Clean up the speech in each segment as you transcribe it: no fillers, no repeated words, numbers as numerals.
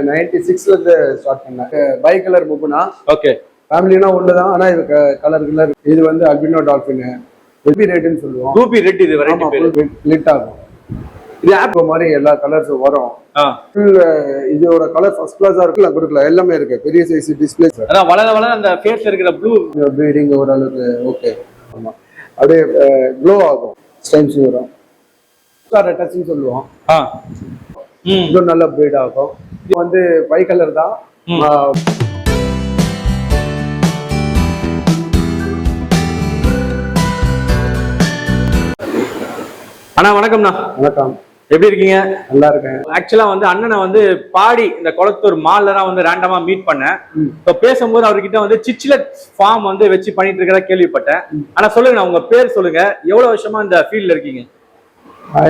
96ல இருந்து ஸ்டார்ட் பண்ணேன். By colour புக்குனா okay ஃபேமிலினா ஒண்ணுதான், ஆனா இது கலர். இது வந்து அல்பினோ டால்பின் ரூபி ரெட்னு சொல்லுவோம். ரூபி ரெட் இது வெரைட்டி பேரு. லிட் ஆகும். இது ஆப் மாதிரி எல்லா கலர்ஸும் வரும். இதோட கலர் ஃபர்ஸ்ட் கிளாஸா இருக்கு. நான் கொடுக்கல, எல்லாமே இருக்கு. பெரிய சைஸ் டிஸ்பிளே. அதான் வளர வளர அந்த ஃபேஸ்ல இருக்கிற ப்ளூ ப்ளீடிங் ஓரளவுக்கு ஓகே. ஆமா, அப்படியே க்ளோ ஆகும். ஸ்டைம்ஸ் வரும். ஸ்டார் டச்னு சொல்லுவோம். இது நல்ல ப்ளீட் ஆகும். இது வந்து பை கலர் தான். அண்ணா வணக்கம்ண்ணா. வணக்கம், எப்படி இருக்கீங்க? நல்லா இருக்கேன். ஆக்சுவலா வந்து அண்ணனை வந்து பாடி இந்த குளத்தூர் மால்ல தான் வந்து ரேண்டமா மீட் பண்ணேன். இப்போ பேசும்போது அவர்கிட்ட வந்து சிச்சிலட் ஃபார்ம் வந்து வச்சு பண்ணிட்டு இருக்கிறதா கேள்விப்பட்டேன். ஆனா சொல்லுங்க, உங்க பேர் சொல்லுங்க, எவ்வளவு வருஷமா இந்த ஃபீல்ட்ல இருக்கீங்க?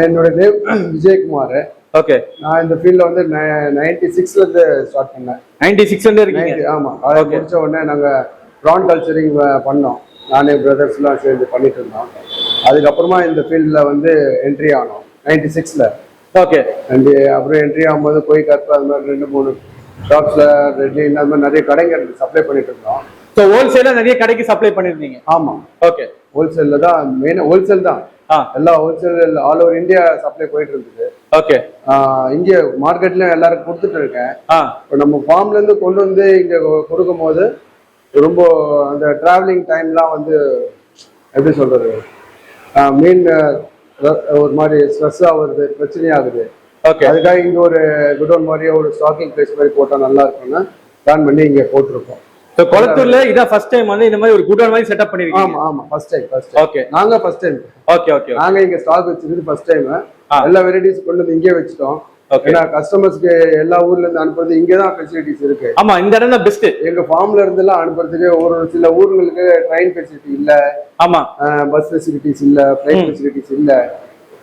என்னோட நேம் விஜயகுமார். ஓகே. நான் இந்த ஃபீல்ட்ல வந்து 96ல இருந்து ஸ்டார்ட் பண்ணேன். 96ல இருந்து இருக்கீங்க? ஆமா. அதை முடிச்ச உடனே நாங்க ப்ரான் கல்ச்சரிங் பண்ணோம். நானே பிரதர்ஸ் எல்லாம் சேர்ந்து பண்ணிட்டு இருந்தோம். அதுக்கப்புறமா இந்த ஃபீல்ட்ல வந்து என்ட்ரி ஆனோம் 96ல. ஓகே. அப்புறம் என்ட்ரி ஆகும்போது போய் கற்பு அது மாதிரி 2-3 ஷாப்ஸ்ல ரெட்லி இந்த மாதிரி நிறைய கடைகள் சப்ளை பண்ணிட்டு இருந்தோம். ஸோ ஹோல்சேலா நிறைய கடைக்கு சப்ளை பண்ணிருந்தீங்க? ஆமா. ஓகே. ஹோல்சேல்ல தான் மெயின். ஹோல்சேல் தான் எல்லா wholesale all over India supply போயிட்டு இருந்தது. ஓகே. இங்க மார்க்கெட்ல எல்லாருக்கும் கொடுத்துட்டு இருக்கேன். இப்போ நம்ம ஃபார்ம்ல இருந்து கொண்டு வந்து இங்க கொடுக்கும் போது ரொம்ப அந்த டிராவலிங் டைம்லாம் வந்து எப்படி சொல்றது, மீன் ஒரு மாதிரி ஸ்ட்ரெஸ் ஆகுது, பிரச்சனையாகுது. அதுக்காக இங்க ஒரு குடோன் மாதிரியே ஒரு ஸ்டாக்கிங் பிளேஸ் மாதிரி போட்டா நல்லா இருக்கும்னு பிளான் பண்ணி இங்க போட்டிருக்கோம். குளத்தூர்ல இதான் ஃபர்ஸ்ட் டைம் வந்து இந்த மாதிரி ஒரு குடோன் மாதிரி செட்டப் பண்ணிருக்கீங்க? ஆமா ஆமா, ஃபர்ஸ்ட் டைம். ஓகே. நாங்க ஃபர்ஸ்ட் டைம். Okay okay. நாங்க இங்க ஸ்டாக் வச்சிருந்து ஃபர்ஸ்ட் டைம். எல்லா வெரைட்டிஸ் கொண்டு வந்து இங்கே வச்சிட்டோம். ஏன்னா கஸ்டமர்ஸ்க்கு எல்லா ஊர்ல இருந்து அனுப்புறது இங்கதான் ஃபெசிலிட்டிஸ் இருக்கு. ஆமா, இந்த இடம் தான் பெஸ்ட். எங்க ஃபார்ம்ல இருந்து எல்லாம் அனுப்புறதுக்கு ஒரு சில ஊர்களுக்கு ட்ரெயின் ஃபெசிலிட்டி இல்ல. ஆமா, பஸ் ஃபெசிலிட்டிஸ் இல்ல, ஃபிளைட் ஃபெசிலிட்டிஸ் இல்ல.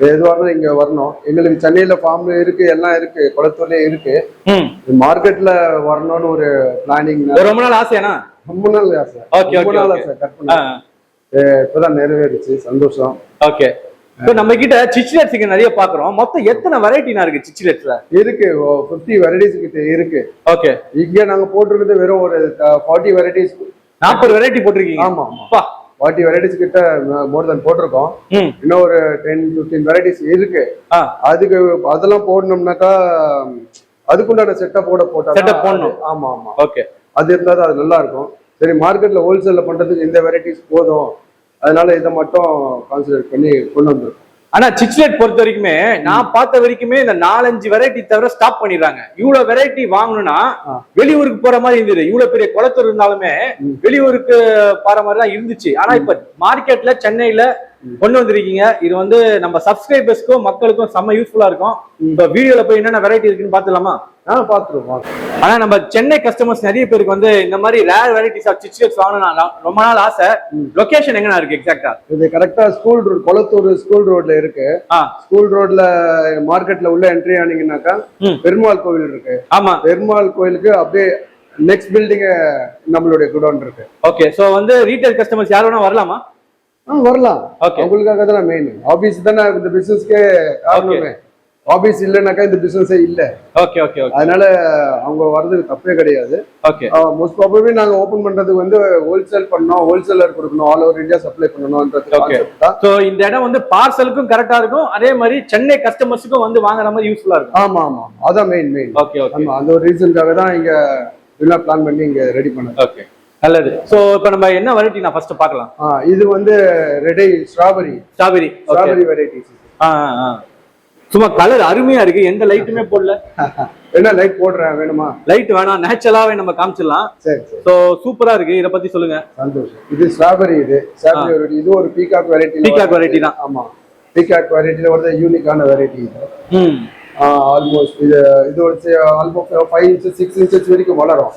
எதுவாக இருந்தாலும் இங்க வரணும். எங்களுக்கு சென்னையில ஃபார்ம்ல இருக்கு, எல்லாம் இருக்கு, குளத்தூர்லயே இருக்கு. மார்க்கெட்ல வரணும்னு ஒரு பிளானிங் ரொம்ப நாள் ஆசையானா? ரொம்ப நாள் ஆசை. ரொம்ப நாள் ஆசை. கற்பனை இப்பதான் நிறைவேறிச்சு. சந்தோஷம். ஓகே. இப்போ நம்ம கிட்ட சிச்சிலட்ஸ் நிறைய பாக்குறோம். மொத்தம் எத்தனை வெரைட்டினா இருக்கு சிச்சிலட்ஸ்ல? இருக்கு 50 வெரைட்டிஸ் கிட்ட இருக்கு. ஓகே. இங்க நாங்க போட்டிருக்கிறது வெறும் ஒரு 40 வெரைட்டிஸ். 40 வெரைட்டி போட்டிருக்கீங்க? ஆமா. 40 வெரைட்டிஸ் கிட்ட மோர் தென் போட்டிருக்கோம். இன்னும் ஒரு 10-15 வெரைட்டிஸ் இருக்கு. அதுக்கு அதெல்லாம் போடணும்னாக்கா அதுக்குண்டான செட்டப் போடணும். ஆமா ஆமா. ஓகே. அது இருந்தா அது நல்லா இருக்கும். சரி, மார்க்கெட்ல ஹோல்சேல்ல பண்றதுக்கு இந்த வெரைட்டிஸ் போதும், அதனால இதை மட்டும் கான்சென்ட்ரேட் பண்ணி கொண்டு வந்துடும். ஆனா சிச்சிலட் பொறுத்த வரைக்குமே நான் பார்த்த வரைக்குமே இந்த 4-5 வெரைட்டி தவிர ஸ்டாப் பண்ணிடுறாங்க. இவ்வளவு வெரைட்டி வாங்கணும்னா வெளியூருக்கு போற மாதிரி இருந்தது. இவ்வளவு பெரிய குளத்தூர் இருந்தாலுமே வெளியூருக்கு போற மாதிரி தான் இருந்துச்சு. ஆனா இப்ப மார்க்கெட்ல சென்னையில கொண்டு வந்திருக்கீங்க. இது வந்து நம்ம சப்ஸ்கிரைபர்ஸ்க்கும் மக்களுக்கும் செம்ம யூஸ்ஃபுல்லா இருக்கும். இப்ப வீடியோல போய் என்னென்ன வெரைட்டி இருக்குன்னு பாத்துலாமா? பாத்துருவோம். ஆனா நம்ம சென்னை கஸ்டமர்ஸ் நிறைய பேருக்கு வந்து இந்த மாதிரி ரேர் வெரைட்டிஸ் ஆஃப் சிச்சிலட்ஸ் வாங்கணும் ரொம்ப நாள் ஆசை. லொகேஷன் எங்க இருக்கு எக்ஸாக்ட்டா? இது கரெக்டா ஸ்கூல் ரோட், குளத்தூர் ஸ்கூல் ரோட்ல இருக்கு. ஸ்கூல் ரோட்ல மார்க்கெட்ல உள்ள என்ட்ரி ஆனீங்கன்னாக்கா பெருமாள் கோவில் இருக்கு. ஆமா, பெருமாள் கோயிலுக்கு அப்படியே நெக்ஸ்ட் பில்டிங் நம்மளுடைய குடோன் இருக்கு. ஓகே. சோ வந்து ரீட்டைல் கஸ்டமர்ஸ் யார் வேணா வரலாமா? வரலாம். உங்களுக்காக தான் மெயின். ஆபீஸ் தானே இந்த பிசினஸ்க்கே காரணமே. ஆபீஸ் இல்லைனாக்கா இந்த பிசினஸே இல்ல. Okay okay. அதனால அவங்க வர்றதுக்கு தப்பே கிடையாது. ஓகே. மோஸ்ட் ப்ராபபிலி நாங்க ஓபன் பண்றதுக்கு வந்து ஹோல்சேல் பண்ணோம், ஹோல்சேலர் கொடுக்கணும், ஆல் ஓவர் இந்தியா சப்ளை பண்ணணும்ன்றது கான்செப்ட் தான். சோ இந்த இடம் வந்து பார்சலுக்கும் கரெக்டா இருக்கும், அதே மாதிரி சென்னை கஸ்டமர்ஸ்க்கும் வந்து வாங்குற மாதிரி யூஸ்ஃபுல்லா இருக்கும். ஆமா ஆமா, அதான் மெயின். Okay okay. அந்த ஒரு ரீசனுக்காக தான் இங்க எல்லாம் பிளான் பண்ணி இங்க ரெடி பண்ணோம். ஓகே, நல்லது. சோ இப்போ நம்ம என்ன வெரைட்டி நான் ஃபர்ஸ்ட் பார்க்கலாம். இது வந்து ரெடி ஸ்ட்ராபெரி வெரைட்டிஸ். சும்மா கலர் அருமையா இருக்கு. எந்த லைட்டுமே போடல. என்ன லைட் போடுறேன்? வேணுமா? லைட் வேணாம், நேச்சுரலாவே நம்ம காமிச்சிடலாம். சரி. சோ சூப்பரா இருக்கு. இத பத்தி சொல்லுங்க. சந்தோஷம். இது ஸ்ட்ராபெரி. இது ஒரு பீகாக் வெரைட்டி தான். ஆமா, பீகாக் வெரைட்டில ஒரு யூனிக்கான வெரைட்டி இது. ஆல்மோஸ்ட் இது ஒரு ஆல்மோஸ்ட் 5 inches 6 inches வரைக்கும் வளரும்.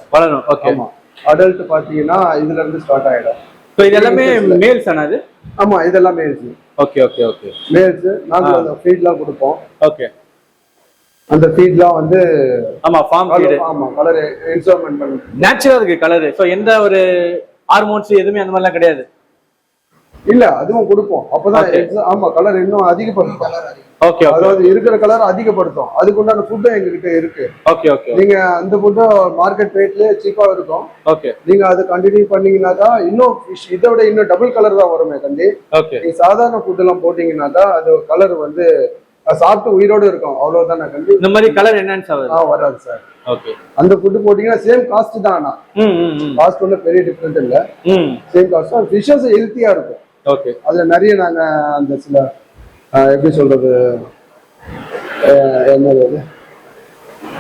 ஓகே. ஆமா, அடல்ட் பாத்தீங்கன்னா இதுல இருந்து ஸ்டார்ட் ஆயிடும். சோ இது எல்லாமே மேல்ஸ் ஆனா? அது ஆமா, இதெல்லாம் males. Okay okay okay. Males. நாங்க அந்த ஃபீட்லாம் கொடுப்போம். ஓகே. அந்த ஃபீட்லாம் வந்து ஆமா ஃபார்ம் ஃபீட். ஆமா, கலர் இன்ஸ்டால்மென்ட் பண்ணி நேச்சுரலா இருக்கு கலர். சோ எந்த ஒரு ஹார்மோன்ஸ் எதுவுமே அந்த மாதிரிலாம் கிடையாது. இல்ல அதுவும் கொடுப்போம். அப்பதான் ஆமா கலர் இன்னும் அதிகப்படுத்தும். ஓகே, அதாவது இருக்கிற கலர் அதிகப்படுத்தும். அதுக்கு உண்டான ஃபுட்டும் எங்ககிட்ட இருக்கு. Okay okay. நீங்க அந்த ஃபுட்டும் மார்க்கெட் ரேட்லயே சீப்பா இருக்கும். ஓகே. நீங்க அதை கண்டினியூ பண்ணீங்கன்னாக்கா இன்னும் இதை விட இன்னும் டபுள் கலர் தான் வருமே கண்டி. ஓகே. நீங்க சாதாரண ஃபுட் எல்லாம் போட்டீங்கன்னாக்கா அது கலர் வந்து சாப்பிட்டு உயிரோடு இருக்கும். அவ்வளவுதான் கண்டி. இந்த மாதிரி கலர் என்னன்னு சார் வராது சார். ஓகே. அந்த ஃபுட் போட்டீங்கன்னா சேம் காஸ்ட் தான். ஆனா காஸ்ட் ஒன்றும் பெரிய டிஃபரெண்ட் இல்ல. சேம் காஸ்ட் தான். ஃபிஷஸ் ஹெல்த்தியா இருக்கும். ஓகே. அதுல நிறைய நாங்க அந்த சில எப்படி சொல்றது என்னது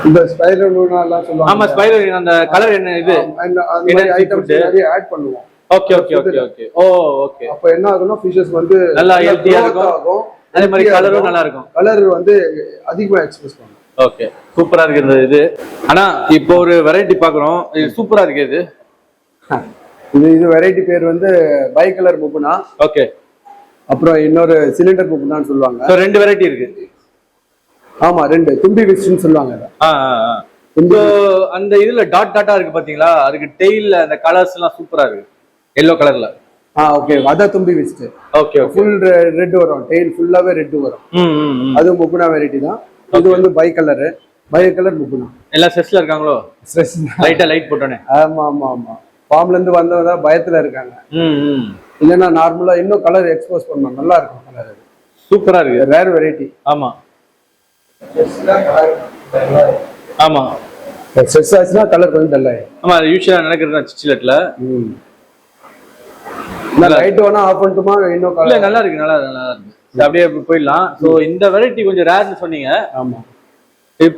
இந்த ஸ்பைரலூனா எல்லாம் சொல்லுவாங்க. ஆமா ஸ்பைரல் அந்த கலர் என்ன இது அந்த மாதிரி ஐட்டம்ஸ் நிறைய ஆட் பண்ணுவோம். Okay okay okay okay. Oh okay. அப்ப என்ன ஆகும்னா ஃபிஷஸ் வந்து நல்லா ஹெல்த்தியா இருக்கும். அதே மாதிரி கலரும் நல்லா இருக்கும். கலர் வந்து அதிகமா எக்ஸ்பிரஸ் பண்ணும். ஓகே சூப்பரா இருக்கு இது. ஆனா இப்போ ஒரு வெரைட்டி பாக்குறோம். இது சூப்பரா இருக்கு இது. இது வெரைட்டி பேர் வந்து பை கலர் முப்புனா. ஓகே. அப்புறம் இன்னொரு சிலிண்டர் முப்புனான்னு சொல்லுவாங்க. சோ ரெண்டு வெரைட்டி இருக்கு. ஆமா ரெண்டு தும்பி ஃபிஷ்னு சொல்லுவாங்க. இப்போ அந்த இதுல டாட் டாட்டா இருக்கு பாத்தீங்களா, அதுக்கு டெய்ல்ல அந்த கலர்ஸ் எல்லாம் சூப்பரா இருக்கு. எல்லோ கலர்ல. ஓகே அத தும்பி ஃபிஷ். ஓகே ஃபுல் ரெட் வரும். டெய்ல் ஃபுல்லாவே ரெட் வரும். அது முப்புனா வெரைட்டி தான். இது வந்து பை கலர் முப்புனா. எல்லாம் ஸ்ட்ரெஸ்ல இருக்காங்களோ? ஸ்ட்ரெஸ் லைட்டா லைட் போட்டோனே. ஆமா ஆமா ஆமா. ஃபார்ம்ல இருந்து வந்தவங்க பயத்துல இருக்காங்க. இல்லன்னா நார்மலா இன்னும் கலர் எக்ஸ்போஸ் பண்ணணும். நல்லா இருக்கும் கலர். சூப்பரா இருக்கு. Rare variety. ஆமா ஆமா. ஸ்ட்ரெஸ் ஆச்சுனா கலர் கொஞ்சம் டல் ஆயிடும். ஆமா யூசுவலா நடக்குது சிச்சிலட்ல. நான் லைட் வேணா ஆஃப் பண்ணட்டுமா? இன்னும் இல்ல நல்லா இருக்கு நல்லா இருக்கு. அப்படியே போயிடலாம். சோ இந்த வெரைட்டி கொஞ்சம் ரேர்னு சொன்னீங்க. ஆமா. இது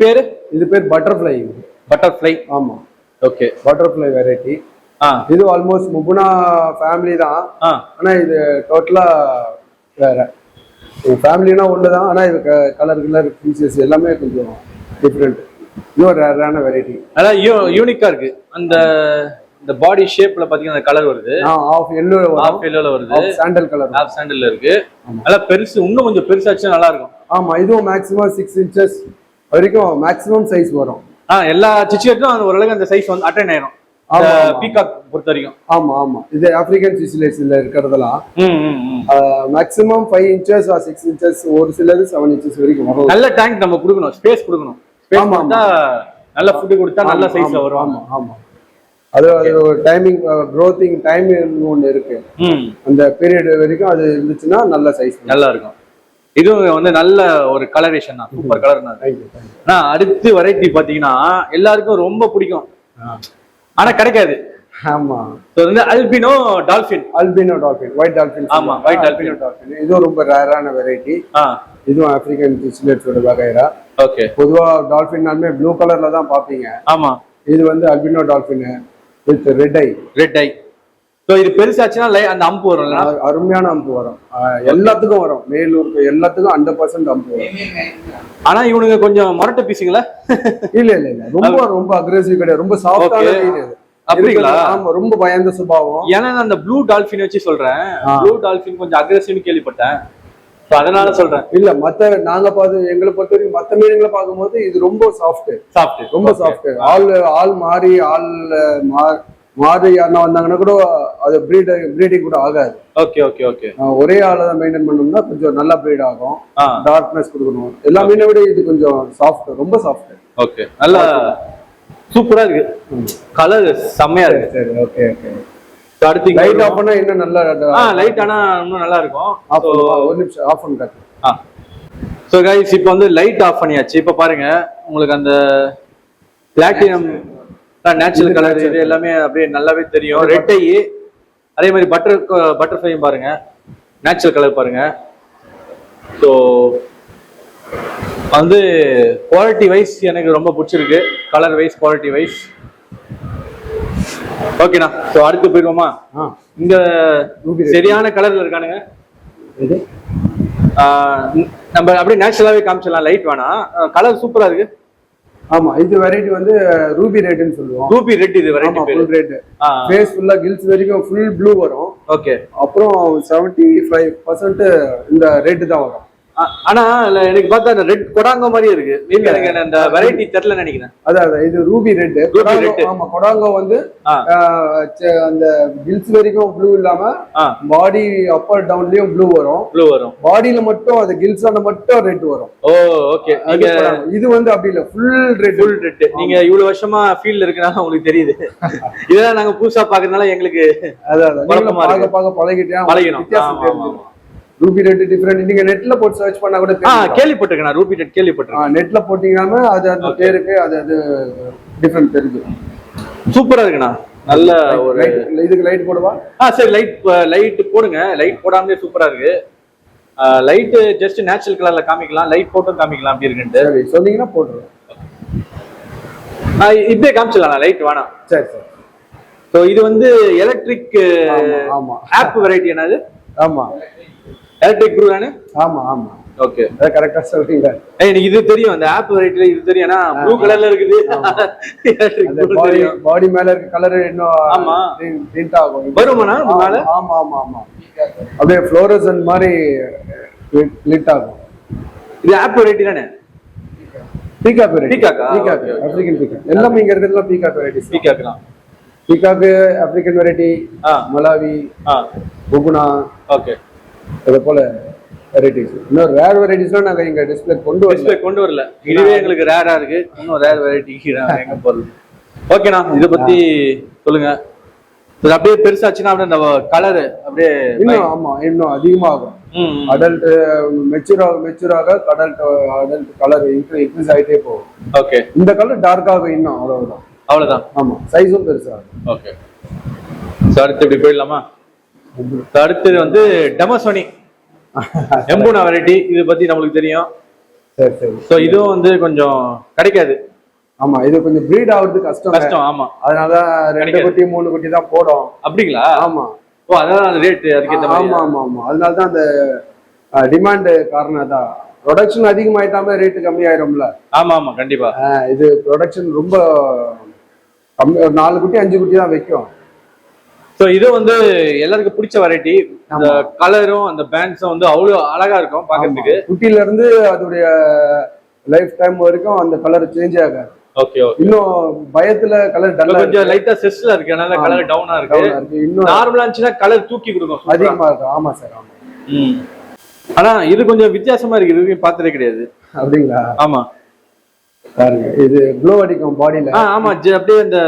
பேர் பட்டர்ஃப்ளை. பட்டர்ஃப்ளை. ஆமா. Okay butterfly variety. இது ஆல்மோஸ்ட் முபுனா ஃபேமிலி தான். ஆனா இது டோட்டலா வேற. ஃபேமிலினா ஒண்ணுதான். ஆனா இது கலர் பீசஸ் எல்லாமே கொஞ்சம் டிஃபரெண்ட். இது ரேரான வெரைட்டி. அதான் யூனிக்கா இருக்கு. அந்த இந்த பாடி ஷேப்ல பாத்தீங்கன்னா அந்த கலர் வருது. ஆஃப் எல்லோல வருது. Off sandal colour. ஆஃப் சாண்டல்ல இருக்கு. நல்லா பெருசு. இன்னும் கொஞ்சம் பெருசாச்சுன்னா நல்லா இருக்கும். ஆமா இதுவும் மேக்ஸிமம் 6 inches வரைக்கும் மேக்ஸிமம் சைஸ் வரும். எல்லா சிச்சிலட்டும் ஓரளவுக்கு அந்த சைஸ் வந்து அட்டைன் ஆயிரும். பீகாக் பொறுத்த வரைக்கும். ஆமா ஆமா. இது ஆப்பிரிக்கன் சிச்சிலேட்ஸ்ல இருக்கிறதெல்லாம் மேக்ஸிமம் 5 inches or 6 inches, ஒரு சிலது 7 inches வரைக்கும் வரும். நல்ல டேங்க் நம்ம கொடுக்கணும். ஸ்பேஸ் கொடுக்கணும். நல்ல ஃபுட் கொடுத்தா நல்ல சைஸ்ல வரும். ஆமா ஆமா. அது டைமிங் க்ரோத்திங் டைம் ஒன்று இருக்கு. அந்த பீரியட் வரைக்கும் அது இருந்துச்சுன்னா நல்ல சைஸ் நல்லா இருக்கும். இதுவும் வந்து நல்ல ஒரு கலரேஷன் தான். சூப்பர் கலர் தான். அடுத்து வெரைட்டி பாத்தீங்கன்னா எல்லாருக்கும் ரொம்ப பிடிக்கும். ஆனா கிடைக்காது. ஆமா. Albino dolphin. White dolphin. ஆமா ஒயிட் டால்பின். இதுவும் ரொம்ப ரேரான வெரைட்டி. இதுவும் ஆப்பிரிக்கன் சிச்சிலேட்ஸோட வகைரா. ஓகே. பொதுவா டால்பின்னாலுமே ப்ளூ கலர்ல தான் பாப்பீங்க. ஆமா. இது வந்து albino dolphin with red I. So இது பெருசாச்சுனா அந்த அம்பு வரும்ல. அருமையான அம்பு வரும். எல்லாத்துக்கும் வரும். மேலூருக்கு எல்லாத்துக்கும் 100% அம்பு வரும். ஆனா இவனுங்க கொஞ்சம் மொரட்ட பீஸுங்களா? இல்ல ரொம்ப அக்ரெசிவ் கிடையாது. ரொம்ப சாஃப்டான மீன். அப்படிங்களா? ஆமா ரொம்ப பயந்த சுபாவம். ஏன்னா அந்த ப்ளூ டால்பின் வச்சு சொல்றேன். ப்ளூ டால்பின் கொஞ்சம் அக்ரெசிவ்னு கேள்விப்பட்டேன். அதனால சொல்றேன். இல்ல நாங்க எங்களை பொறுத்த வரைக்கும் மத்த மீன்களை பார்க்கும்போது இது ரொம்ப சாஃப்ட். ரொம்ப சாஃப்ட். ஆள் மாறி யாருன்னா வந்தாங்கன்னா கூட அது ப்ரீடிங் கூட ஆகாது. ஓகே. ஒரே ஆளை தான் மெயின்டைன் பண்ணோம்னா கொஞ்சம் நல்லா ப்ரீட் ஆகும். டார்க்னஸ் கொடுக்கணும். எல்லா மீனை விட இது கொஞ்சம் சாஃப்ட். ரொம்ப சாஃப்ட். ஓகே நல்லா சூப்பரா இருக்கு. கலர் செம்மையா இருக்கு. சரி ஓகே. அடுத்து லைட் ஆஃப் பண்ணா இன்னும் நல்லா லைட் ஆனா இன்னும் நல்லா இருக்கும். ஒரு நிமிஷம் ஆஃப் பண்ணிட்டேன். சோ गाइस இப்போ வந்து லைட் ஆஃப் பண்ணியாச்சு. இப்போ பாருங்க உங்களுக்கு அந்த பிளாட்டினம் நேச்சுரல் கலர் இது எல்லாமே அப்படியே நல்லாவே தெரியும். ரெட் ஐ அதே மாதிரி பட்டர்ஃப்ளையும் பாருங்க நேச்சுரல் கலர் பாருங்க. ஸோ வந்து குவாலிட்டி வைஸ் எனக்கு ரொம்ப பிடிச்சிருக்கு. கலர் வைஸ் குவாலிட்டி வைஸ் ஓகேண்ணா. ஸோ அடுத்து போயிடுவோமா? இங்க சரியான கலர்ல இருக்கானுங்க. நம்ம அப்படியே நேச்சுரலாவே காமிச்சிடலாம். லைட் வேணாம். கலர் சூப்பரா இருக்கு. ஆமா இது வெரைட்டி வந்து ரூபி ரெட்னு சொல்லுவோம். ரூபி ரெட் இது வெரைட்டி பேரு. Full red. ஃபேஸ் ஃபுல்லா கில்ஸ் வரைக்கும் ஃபுல் ப்ளூ வரும். ஓகே. அப்புறம் 75% இந்த ரெட் தான் வரும். ஆனா எனக்கு பார்த்தா அந்த ரெட் கொடாங்கோ மாதிரியே இருக்கு. எனக்கு அந்த வெரைட்டி தெரியல நினைக்கிறேன். அதான் இது ரூபி ரெட். ஆமா, கொடாங்கோ வந்து அந்த கில்ஸ் வரைக்கும் ப்ளூ இல்லாம பாடி அப்பர் டவுன்லயும் ப்ளூ வரும். பாடியில மட்டும் அது கில்ஸ் அந்த மட்டும் ரெட் வரும். ஓ ஓகே. இது வந்து அப்படி இல்ல, ஃபுல் ரெட். நீங்க இவ்வளவு வருஷமா ஃபீல்ட்ல இருக்கனால உங்களுக்கு தெரியுது. இதெல்லாம் நாங்க புதுசா பாக்குறதுனால எங்களுக்கு அதான் பாக்க பழகிட்டோம். Ruby red different. நீங்க நெட்ல போட்டு சர்ச் பண்ணா கூட கேள்விப்பட்டிருக்கேன். ரூபி ரெட் கேள்விப்பட்டிருக்கேன். நெட்ல போட்டீங்கன்னா அது அந்த பேருக்கு அது டிஃபரெண்ட் தெரியும். சூப்பரா இருக்குண்ணா. நல்ல ஒரு இதுக்கு லைட் போடுவா. சரி, லைட் போடுங்க. லைட் போடாமலே சூப்பரா இருக்கு. லைட் ஜஸ்ட் நேச்சுரல் கலர்ல காமிக்கலாம், லைட் போட்டும் காமிக்கலாம். அப்படி இருக்குன்னு சரி சொன்னீங்கன்னா போட்டுருவேன். இப்படியே காமிச்சிடலாம், லைட் வேணாம். சரி சரி. ஸோ இது வந்து எலக்ட்ரிக் ஆப் வெரைட்டி என்னது? ஆமா, எலக்ட்ரிக் ப்ரூ தானே? ஆமா ஆமா. ஓகே, அத கரெக்ட்டா சொல்றீங்க. எனக்கு இது தெரியும், அந்த ஆப் வெரைட்டில இது தெரியும். ஏன்னா ப்ளூ கலர்ல இருக்குது. அந்த பாடி மேல இருக்க கலர் இன்னும் ஆமா டிண்ட் ஆகும். வருமானா மேல? ஆமா ஆமா ஆமா. அப்படியே ஃப்ளோரசன்ட் மாதிரி லிட் ஆகும். இது ஆப் வெரைட்டி தானே? Peacock variety. Peacock, African peacock. எல்லாமே இங்க இருக்கிறதுல பீகாக் வெரைட்டிஸ். பீகாக்லாம் பீகாக், ஆப்பிரிக்கன் வெரைட்டி, மலாவி, புகுனா. ஓகே, அது போல வெரைட்டிஸ். இன்னும் ரேர் வெரைட்டிஸ்லாம் நாங்க இங்க டிஸ்ப்ளே கொண்டு வரல. இதுவே எங்களுக்கு ரேரா இருக்கு. இன்னும் ரேர் வெரைட்டி எங்க போறது? ஓகேண்ணா, இத பத்தி சொல்லுங்க. இது அப்படியே பெருசாச்சுன்னா அப்படியே அந்த கலர் அப்படியே இன்னும் ஆமா இன்னும் அதிகமாகும். அடல்ட் மெச்சூராக அடல்ட் கலர் இன்க்ரீஸ் ஆயிட்டே போகும். ஓகே, இந்த கலர் டார்க் ஆகும் இன்னும். அவ்வளவுதான். ஆமா, சைஸும் பெருசாகும். ஓகே, அடுத்து இப்படி போயிடலாமா? அடுத்தது வந்து டெமோசோனி எம்பூனா வெரைட்டி. இது பத்தி நம்மளுக்கு தெரியும். சரி சரி. சோ இதுவும் வந்து கொஞ்சம் கிடைக்காது. ஆமா, இது கொஞ்சம் பிரீட் ஆகுறது கஷ்டம். ஆமா, அதனாலதான் 2 குட்டி 3 குட்டி தான் போடும். அப்படிங்களா? ஆமா. ஓ, அதான் அந்த ரேட் அதுக்கேற்ற மாதிரி. ஆமா ஆமா ஆமா. அதனாலதான் அந்த டிமாண்ட் காரணம் தான். ப்ரொடக்ஷன் அதிகமாயிட்டாம ரேட் கம்மி ஆயிரும்ல. ஆமா ஆமா, கண்டிப்பா. இது ப்ரொடக்ஷன் ரொம்ப கம்மி. 4 குட்டி 5 குட்டி தான் வைக்கும். சோ இது வந்து எல்லாருக்கும் பிடிச்ச வெரைட்டி. அந்த கலரும் அந்த பேண்ட்ஸும் வந்து அவ்வளவு அழகா இருக்கும் பாக்கிறதுக்கு. குட்டில இருந்து அதோடைய லைஃப் டைம் வரைக்கும் அந்த கலர் சேஞ்ச் ஆகாது. Okay okay. இன்னும் பயத்துல கலர் டல்லா கொஞ்சம் லைட்டா செஸ்ல இருக்கு, அதனால கலர் டவுனா இருக்கு. இன்னும் நார்மலா இருந்துச்சுன்னா கலர் தூக்கி கொடுக்கும், அதிகமா இருக்கும். ஆமா சார், ஆமா. ஆனா இது கொஞ்சம் வித்தியாசமா இருக்கு. இதுவரைக்கும் பார்த்ததே கிடையாது. அப்படிங்களா? ஆமா, பாருங்க, இது க்ளோ அடிக்கும் பாடியில. ஆமா, அப்படியே அந்த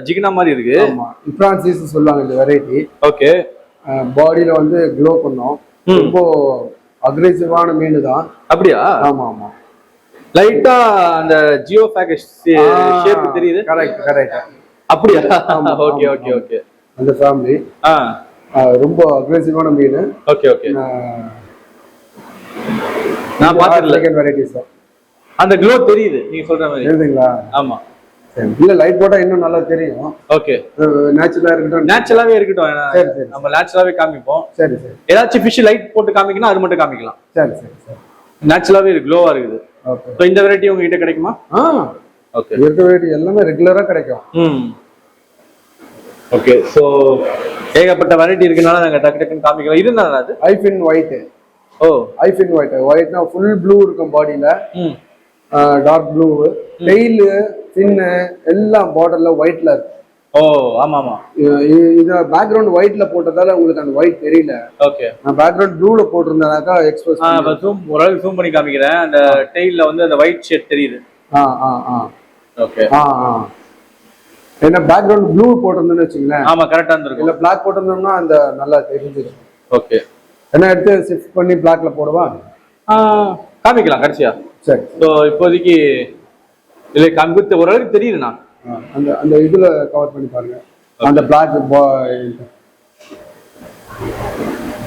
ஜிகினா மாதிரி இருக்கு. ஆமா, இப்ரான்சிஸ் சொல்லுவாங்க இந்த வெரைட்டி. ஓகே, பாடியில வந்து க்ளோ பண்ணும். ரொம்ப அக்ரெசிவான மீன் தான். அப்படியா? ஆமா ஆமா. லைட்டா அந்த ஜியோ பேக்கேஜ் ஷேப் தெரியுது. கரெக்ட். அப்படியா? Okay okay okay. அந்த ஃபேமிலி ரொம்ப அக்ரெசிவான மீன். Okay okay. நான் பாத்துறேன் செகண்ட் வெரைட்டிஸ். அந்த க்ளோ தெரியுது நீங்க சொல்ற மாதிரி. தெரியுதுங்களா? ஆமா. இல்ல, லைட் போட்டா இன்னும் நல்லா தெரியும். ஓகே, நேச்சுரலா இருக்கட்டும். நேச்சுரலாவே இருக்கட்டும். சரி, நம்ம நேச்சுரலாவே காமிப்போம். சரி. ஏதாச்சும் ஃபிஷ் லைட் போட்டு காமிக்கணும், அது மட்டும் காமிக்கலாம். சரி. நேச்சுரலாவே க்ளோவா இருக்குது. ஓகே. சோ இந்த வெரைட்டி உங்ககிட்ட கிடைக்குமா? ஓகே. இந்த வெரைட்டி எல்லாமே ரெகுலரா கிடைக்கும். ஓகே. சோ ஏகப்பட்ட வெரைட்டி இருக்கனால நாங்க டக்குன்னு காமிக்கலாம். இது என்னது? அது ஐஃபின் ஒயிட். ஓ, ஐஃபின் ஒயிட்னா ஃபுல் ப்ளூ இருக்கும் பாடியில. Dark blue. டெயில், ஃபின் எல்லாம் பார்டர்ல ஒயிட்ல இருக்கு. ஓ, ஆமா ஆமா. இது பேக்ரவுண்ட் ஒயிட்ல போட்டதால உங்களுக்கு அந்த ஒயிட் தெரியல. ஓகே. நான் பேக்ரவுண்ட் ப்ளூல போட்டிருந்தேனாக்கா எக்ஸ்போஸ் ஓரளவுக்கு ஜூம் பண்ணி காமிக்கிறேன். அந்த டெயில்ல வந்து அந்த ஒயிட் ஷேட் தெரியுது. ஓகே. என்ன பேக்ரவுண்ட் ப்ளூ போட்டிருந்தேன்னு வச்சுங்களேன். ஆமா, கரெக்டா இருந்திருக்கும். இல்ல பிளாக் போட்டிருந்தோம்னா அந்த நல்லா தெரிஞ்சிடும். ஓகே. என்ன எடுத்து ஷிஃப்ட் பண்ணி பிளாக்ல போடுவா, காமிக்கலாம் கடைசியா. சரி. ஸோ இப்போதைக்கு இல்லை காமிக்க ஓரளவுக்கு தெரியுதுண்ணா. அந்த அந்த இதுல கவர் பண்ணி பாருங்க. அந்த பிளாக்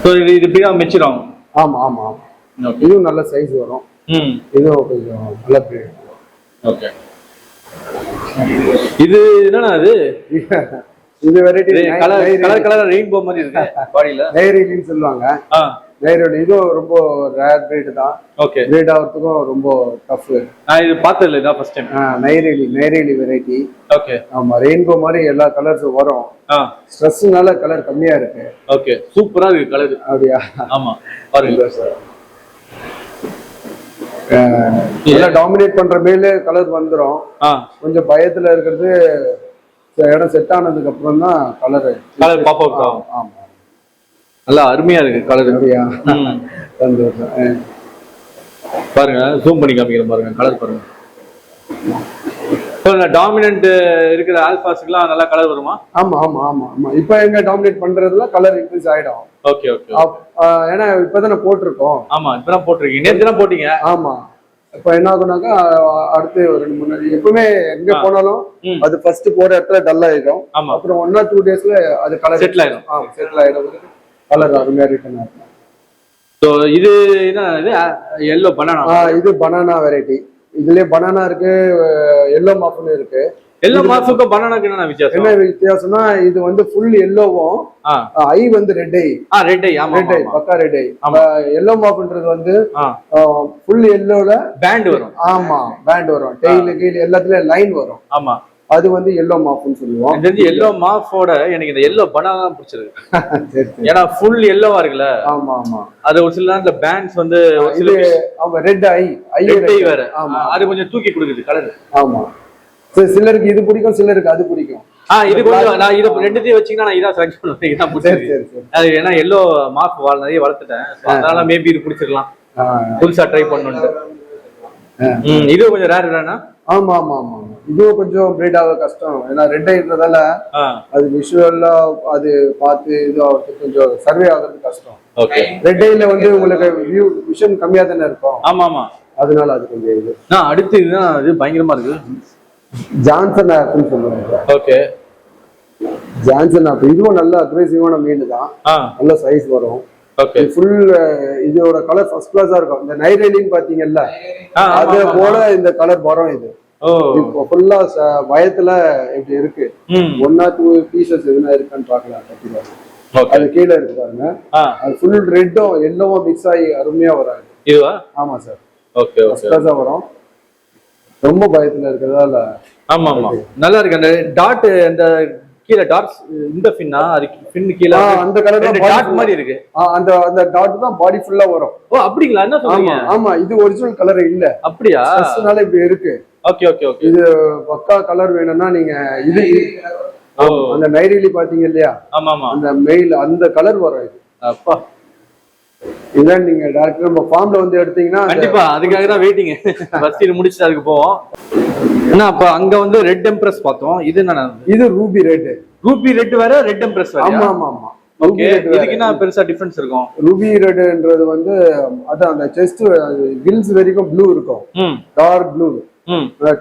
ஸோ இது இப்படிதான் மெச்சிடும். ஆமா. இதுவும் நல்ல சைஸ் வரும். இதுவும் கொஞ்சம் நல்ல பிரீட். ஓகே. இது என்னன்னா அது இது வெரைட்டி கலர் ரெயின்போ மாதிரி இருக்கு பாடியில. நைரேலின்னு சொல்லுவாங்க. நைரேலி இதுவும் ரொம்ப ரேர் பிரீட் தான். ஓகே. பிரீட் ஆகிறதுக்கும் ரொம்ப டஃப். இது பார்த்ததில்ல, இதான் ஃபர்ஸ்ட் டைம். நைரேலி வெரைட்டி. ஓகே. ஆமா, ரெயின்போ மாதிரி எல்லா கலர்ஸும் வரும். ஸ்ட்ரெஸ்னால கலர் கம்மியா இருக்கு. ஓகே, சூப்பரா இருக்கு கலர். அப்படியா? ஆமா, பாருங்க சார். எல்லாம் டாமினேட் பண்ற மேல கலர் வந்துடும். கொஞ்சம் பயத்துல இருக்கிறது இடம் செட் ஆனதுக்கு அப்புறம் தான் கலர் பாப் அவுட் ஆகும். ஆமா, நல்லா அருமையா இருக்கு கலர். அப்படியா? பாருங்க, ஜூம் பண்ணி காமிக்கிறேன் பாருங்க, கலர் பாருங்க. டாமினன்ட் இருக்கிற ஆல்பாஸ்க்குலாம் நல்லா கலர் வருமா? ஆமா ஆமா ஆமா ஆமா. இப்போ எங்க டாமினேட் பண்றதுல கலர் இன்க்ரீஸ் ஆயிடும். Okay okay. ஏன்னா இப்பதானே போட்டிருக்கோம். ஆமா, இப்பதான் போட்டிருக்கீங்க, நேற்று தான் போட்டீங்க. ஆமா. இப்ப என்ன ஆகுனாக்கா அடுத்து ஒரு 2-3 நாள் எப்பவுமே எங்க போனாலும் அது ஃபர்ஸ்ட் போற இடத்துல டல் ஆயிடும். அப்புறம் 1 or 2 daysல அது கலர் செட்டில் ஆயிடும். செட்டில் ஆயிடும், கலர் அருமையா ரிட்டர்ன் ஆகும். ஸோ இது என்ன, இது எல்லோ பனானா. இது பனானா வெரைட்டி. இதுலயே பனானா இருக்கு, எல்லோ மாஃப்னு இருக்கு. எல்லோ மாஃப்க்கும் பனானாக்கு என்ன வித்தியாசம்? என்ன வித்தியாசம்னா இது வந்து ஃபுல் எல்லோவும் ஐ வந்து ரெட் ஐ. ரெட் ஐ. ஆமா, ரெட் ஐ, பக்கா ரெட் ஐ. எல்லோ மாஃப்ன்றது வந்து ஃபுல் எல்லோல பேண்ட் வரும். ஆமா, பேண்ட் வரும். டெய்ல் கீழ எல்லாத்துலயும் லைன் வரும். ஆமா, அது வந்து எல்லோ மாஃப்னு சொல்லுவோம். இது எல்லோ மாஃபோட எனக்கு இந்த எல்லோ பனானா தான் பிடிச்சிருக்கு. ஏன்னா ஃபுல் எல்லோவா இருக்குல்ல. ஆமா ஆமா. அது ஒரு சில நேரத்துல பேண்ட்ஸ் வந்து ரெட் ஐ வேற. ஆமா, அது கொஞ்சம் தூக்கி கொடுக்குது கலர். ஆமா, சிலருக்கு இது பிடிக்கும், சிலருக்கு அது பிடிக்கும். இது கொஞ்சம் நான் இது ரெண்டுத்தையும் வச்சீங்கன்னா நான் இதான் செலக்ட் பண்ணுவேன். இதான் பிடிச்சிருக்கு. அது ஏன்னா எல்லோ மாஃப் நிறைய வளர்த்துட்டேன், அதனால மேபி இது பிடிச்சிருக்கலாம், புதுசா ட்ரை பண்ணணும்னு. இது கொஞ்சம் ரேர் தானா? ஆமா ஆமா ஆமா. இதுவும் கொஞ்சம் பிரீட் ஆக கஷ்டம். ஏன்னா ரெட் ஐன்றதால அது விஷுவலா அது பார்த்து இது ஆகிறதுக்கு கொஞ்சம் சர்வே ஆகிறது கஷ்டம். ஓகே. ரெட் ஐல வந்து உங்களுக்கு வியூ விஷன் கம்மியா தானே இருக்கும். ஆமா ஆமா, அதனால அது கொஞ்சம் இது. அடுத்து இதுதான் அது பயங்கரமா இருக்கு, ஜான்சன் ஆப்பிள்னு சொல்லுவாங்க. Okay, Johnson apple. இதுவும் நல்ல அக்ரெசிவான மீன் தான், நல்ல சைஸ் வரும். ஓகே. ஃபுல் இதோட கலர் ஃபர்ஸ்ட் கிளாஸா இருக்கும். இந்த நைரேலின்னு பாத்தீங்கல்ல, அது போல இந்த கலர் வரும். இது இப்போ ஃபுல்லா பயத்துல இப்படி இருக்கு. 1 or 2 பீசஸ் எதுனா இருக்கான்னு பாக்கலாம். அது கீழே இருக்கு பாருங்க. அது ஃபுல் ரெட்டும் எல்லோவும் மிக்ஸ் ஆகி அருமையா வராது. இதுவா? ஆமா சார். ஓகே ஓகே, ஃபர்ஸ்ட் கிளாஸா வரும். ரொம்ப பயத்துல இருக்கிறதால. ஆமா ஆமா, நல்லா இருக்கு. அந்த டாட், அந்த கீழ டாட்ஸ், இந்த ஃபின்னா அது ஃபின் கீழ அந்த கலர் டாட் மாதிரி இருக்கு. அந்த அந்த டாட் தான் பாடி ஃபுல்லா வரும். ஓ அப்படிங்களா? என்ன சொல்றீங்க? ஆமா, இது ஒரிஜினல் கலர் இல்ல. அப்படியா? ஸ்ட்ரெஸ்னால இப்படி இருக்கு. Okay okay okay. இது பக்கா கலர் வேணும்னா நீங்க இது அந்த நைரேலி பாத்தீங்க இல்லையா? ஆமா ஆமா, அந்த மெயில் அந்த கலர் வரும். இது அப்பா, இதான் நீங்க டைரக்டா நம்ம ஃபார்ம்ல வந்து எடுத்தீங்கன்னா கண்டிப்பா. அதுக்காக தான் வெயிட்டிங். ஃபர்ஸ்ட் இது முடிச்சிட்டு அதுக்கு போவோம். என்ன அப்ப அங்க வந்து ரெட் எம்ப்ரஸ் பார்த்தோம். இது என்ன? இது ரூபி ரெட். ரூபி ரெட் வேற, ரெட் எம்ப்ரஸ் வேற. ஆமா ஆமா ஆமா. ஓகே, இதுக்கு என்ன பெருசா டிஃபரன்ஸ் இருக்கும்? ரூபி ரெட்ன்றது வந்து அதான் அந்த செஸ்ட் கில்ஸ் வரைக்கும் ப்ளூ இருக்கும், டார்க் ப்ளூ.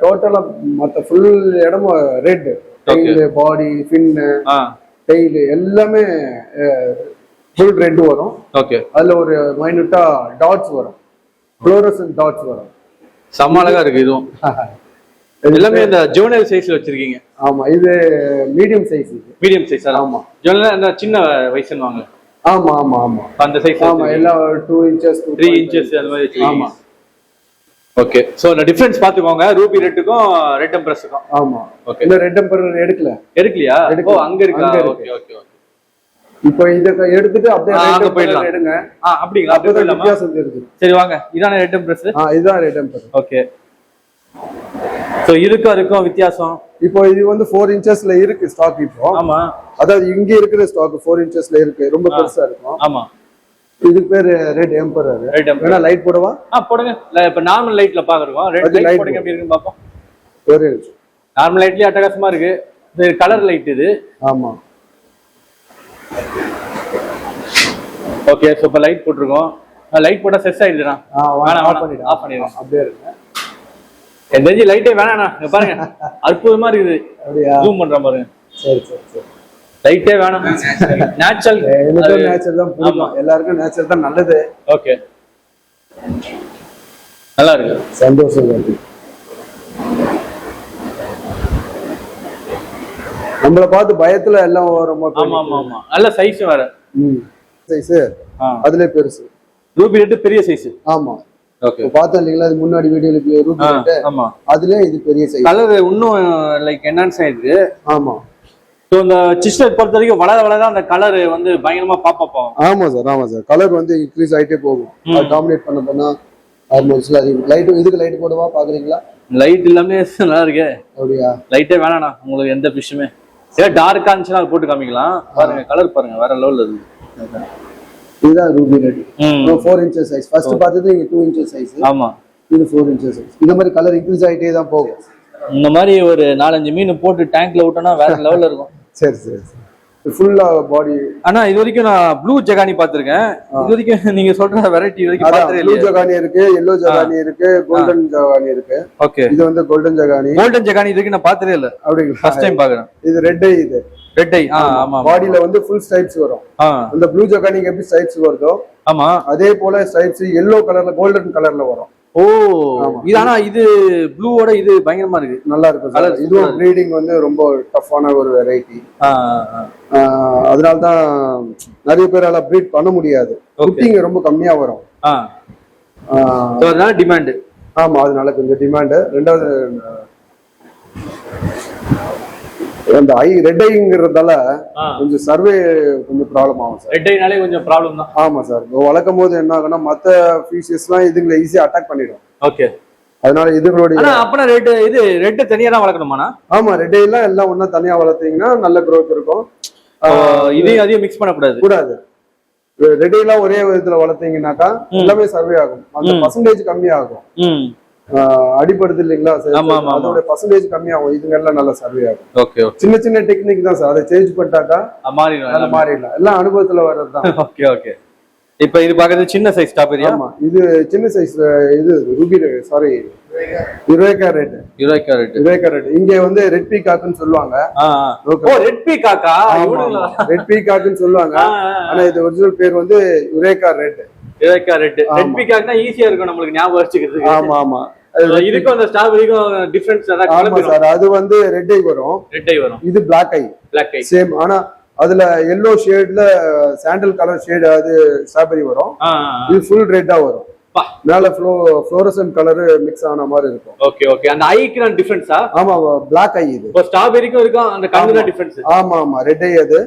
டோட்டலா மத்த ஃபுல் இடமும் ரெட். டெய்ல், பாடி, ஃபின், டெய்ல் எல்லாமே ஃபுல் ரெட் வரும். ஓகே. அதுல ஒரு மைனூட்டா டாட்ஸ் வரும், ஃப்ளோரசன்ட் டாட்ஸ் வரும். செம்ம அழகா இருக்கு. இதுவும் எல்லாமே இந்த ஜோனல் சைஸ்ல வச்சிருக்கீங்க. ஆமா, இது மீடியம் சைஸ். Medium size. ஆமா, ஜோனல் அந்த சின்ன வயசுன்னு வாங்க. ஆமா ஆமா ஆமா, அந்த சைஸ். ஆமா, எல்லாம் 2 inches 3 inches அந்த மாதிரி வச்சிருக்கீங்க. ஆமா. ஓகே. சோ அந்த டிஃபரன்ஸ் பாத்துக்கோங்க ரூபி ரெட்டுக்கும் ரெட் எம்பரஸ்க்கும். ஆமா. ஓகே. இந்த ரெட் எம்பரஸ் எடுக்கலையா? ஓ அங்க இருக்கா? Okay okay okay. இப்போ இத எடுத்துட்டு அப்படியே அங்க போய்டலாம். எடுங்க. அப்படிங்களா? அப்படியே வித்தியாசம் தெரியுது. சரி வாங்க, இதானே ரெட் எம்பரஸ். இதுதான் ரெட் எம்பரஸ். ஓகே. சோ இருக்கும் வித்தியாசம். இப்போ இது வந்து 4 inchesல இருக்கு ஸ்டாக் இப்போ. ஆமா, அதாவது இங்க இருக்கிற ஸ்டாக் 4 inchesல இருக்கு, ரொம்ப பெருசா இருக்கும். ஆமா, இது பேரு ரெட் எம்பரர். Red emperor. வேணா லைட் போடவா? போடுங்க. இப்ப நார்மல் லைட்ல பாக்குறோம். ரெட் லைட் போடுங்க, எப்படி இருக்குன்னு பாப்போம். ஒரு நார்மல் லைட்லயே அட்டகாசமா இருக்கு. இது கலர் லைட் இது. ஆமா. ஓகே, சோ இப்ப லைட் போட்டுருக்கோம். லைட் போட்டா செஸ் ஆயிடுதுடா. ஆஃப் பண்ணிடுங்க. அப்படியே இருக்கு. எந்த லைட்டே வேணாண்ணா, இங்க பாருங்க அற்புதமா இருக்குது. ஜூம் பண்ற பாருங்க. சரி சரி சரி, லைட்டே வேணாம். நேச்சுரல். எனக்கு நேச்சுரல் தான் பிடிக்கும். எல்லாருக்கும் நேச்சுரல் தான் நல்லது. ஓகே, நல்லா இருக்கு. சந்தோஷம் இருக்கு. நம்மள பார்த்து பயத்துல எல்லாம் ரொம்ப. ஆமா ஆமா ஆமா, நல்ல சைஸ் வேற. சைஸ் அதுல பெருசு. ரூபி ரெட் பெரிய சைஸ். ஆமா. ஓகே, பார்த்தா இல்லீங்களா அது முன்னாடி வீடியோல ரூபி ரெட். ஆமா, அதுல இது பெரிய சைஸ். கலர் இன்னும் லைக் என்ஹான்ஸ் ஆயிருக்கு. ஆமா. சோ இந்த சிஸ்டர் பொறுத்த வரைக்கும் வளர வளர அந்த கலர் வந்து பயங்கரமா பாப் அப் ஆகும். ஆமா சார், ஆமா சார். கலர் வந்து இன்க்ரீஸ் ஆயிட்டே போகும். அது டாமினேட் பண்ணா ஆல்மோஸ்ட்ல லைட் இதுக்கு லைட் போடவா பாக்குறீங்களா? லைட் எல்லாமே நல்லா இருக்கே. அப்படியா? லைட்டே வேணாண்ணா உங்களுக்கு எந்த ஃபிஷ்ஷுமே. ஏன் டார்க்கா இருந்துச்சுன்னா அதை போட்டு காமிக்கலாம். பாருங்க கலர் பாருங்க வேற லெவல்ல இருக்கு. இதுதான் Ruby red. 4 inches size. First பார்த்தது இங்க 2 inches சைஸ். ஆமா. இது 4 inches சைஸ். இந்த மாதிரி கலர் இன்க்ரீஸ் ஆயிட்டே தான் போகும். இந்த மாதிரி ஒரு 4-5 மீன் போட்டு டேங்க்ல விட்டோம்னா வேற லெவல்ல இருக்கும். சரி சரி சரி. ஃபுல்லா பாடி. ஆனா இது வரைக்கும் நான் ப்ளூ ஜகானி பாத்திருக்கேன். இது வரைக்கும் நீங்க சொல்ற வெரைட்டி வரைக்கும் பார்த்ததே இல்ல. ப்ளூ ஜகானி இருக்கு, yellow ஜகானி இருக்கு, கோல்டன் ஜகானி இருக்கு. ஓகே. இது வந்து கோல்டன் ஜகானி. கோல்டன் ஜகானி இதுக்கு நான் பார்த்ததே இல்ல. அப்படிங்களா? ஃபர்ஸ்ட் டைம் பாக்குறேன். இது ரெட் ஐ. இது ரெட் ஐ. ஆமா. பாடியில வந்து ஃபுல் ஸ்ட்ரைப்ஸ் வரும். அந்த ப்ளூ ஜகானிக்கு எப்படி ஸ்ட்ரைப்ஸ் வருதோ ஆமா அதே போல ஸ்ட்ரைப்ஸ் yellow கலர்ல கோல்டன் கலர்ல வரும். ஓ இது ஆனா இது ப்ளூவோட இது பயங்கரமா இருக்கு. நல்லா இருக்கு சார். இதுவும் ப்ரீடிங் வந்து ரொம்ப டஃப்பான ஒரு வெரைட்டி. அதனால தான் நிறைய பேரால ப்ரீட் பண்ண முடியாது. குட்டிங்க ரொம்ப கம்மியா வரும். அதனால டிமாண்ட். ஆமா அதனால கொஞ்சம் டிமாண்ட். ரெண்டாவது அந்த ரெட் ஐங்கிறதால கொஞ்சம் சர்வே கொஞ்சம் ப்ராப்ளம் ஆகும் சார். ரெட் ஐனாலே கொஞ்சம் ப்ராப்ளம் தான். ஆமா சார். வளர்க்கும் போது என்ன ஆகும்னா மத்த ஃபிஷஸ்லாம் இதுங்களை ஈஸியா அட்டாக் பண்ணிடும். ஓகே. அதனால இதுகளுடைய அப்பனா ரெட் தனியா தான் வளர்க்கணுமாண்ணா? ஆமா ரெட் ஐலாம் எல்லாம் ஒண்ணா தனியா வளர்த்தீங்கன்னா நல்ல growth இருக்கும். இதையும் அதையும் மிக்ஸ் பண்ண கூடாது. ரெட் ஐலாம் ஒரே விதத்துல வளர்த்தீங்கன்னாக்கா எல்லாமே சர்வே ஆகும். அந்த பர்சன்டேஜ் கம்மியாகும். அடிப்படுது இல்லைங்களா? அதோட பர்சன்டேஜ் கம்மியாகும். இதுங்க எல்லாம் நல்லா சர்வே ஆகும். ஓகே. சின்ன சின்ன டெக்னிக் தான் சார். அதை சேஞ்ச் பண்ணிட்டாக்கா மாறிடலாம். எல்லாம் அனுபவத்துல வர்றதுதான். Okay okay. இப்ப இது பாக்குறது சின்ன சைஸ் ஸ்ட்ராபெரியா? ஆமா இது சின்ன சைஸ். இது ரூபி சாரி யுரேகா ரெட். இங்க வந்து ரெட் பீகாக்னு சொல்லுவாங்க. ஓ ரெட் பீகாக்கா? ரெட் பீகாக்னு சொல்லுவாங்க. ஆனா இது ஒரிஜினல் பேர் வந்து யுரேகா ரெட். ரெட் பீகாக்னா ஈஸியா இருக்கும் நமக்கு ஞாபகம் வச்சுக்கிறதுக்கு. ஆமா ஆமா. இதுக்கும் அந்த ஸ்ட்ராபெரிக்கும் டிஃபரன்ஸ் ஆமா சார். அது வந்து ரெட் ஐ வரும். இது பிளாக் ஐ சேம். ஆனா அதுல yellow ஷேட்ல சாண்டல் கலர் ஷேட் அது ஸ்ட்ராபெரி வரும். இது ஃபுல் ரெட்டா வரும். மேல ஃப்ளோரசன்ட் கலர் மிக்ஸ் ஆன மாதிரி இருக்கும். Okay okay. அந்த ஐக்கு தான் டிஃபரன்ஸா? ஆமா பிளாக் ஐ. இது இப்போ ஸ்ட்ராபெரிக்கும் இருக்கும் அந்த கலர் தான் டிஃபரன்ஸ். ஆமா ஆமா ரெட் ஐ. அது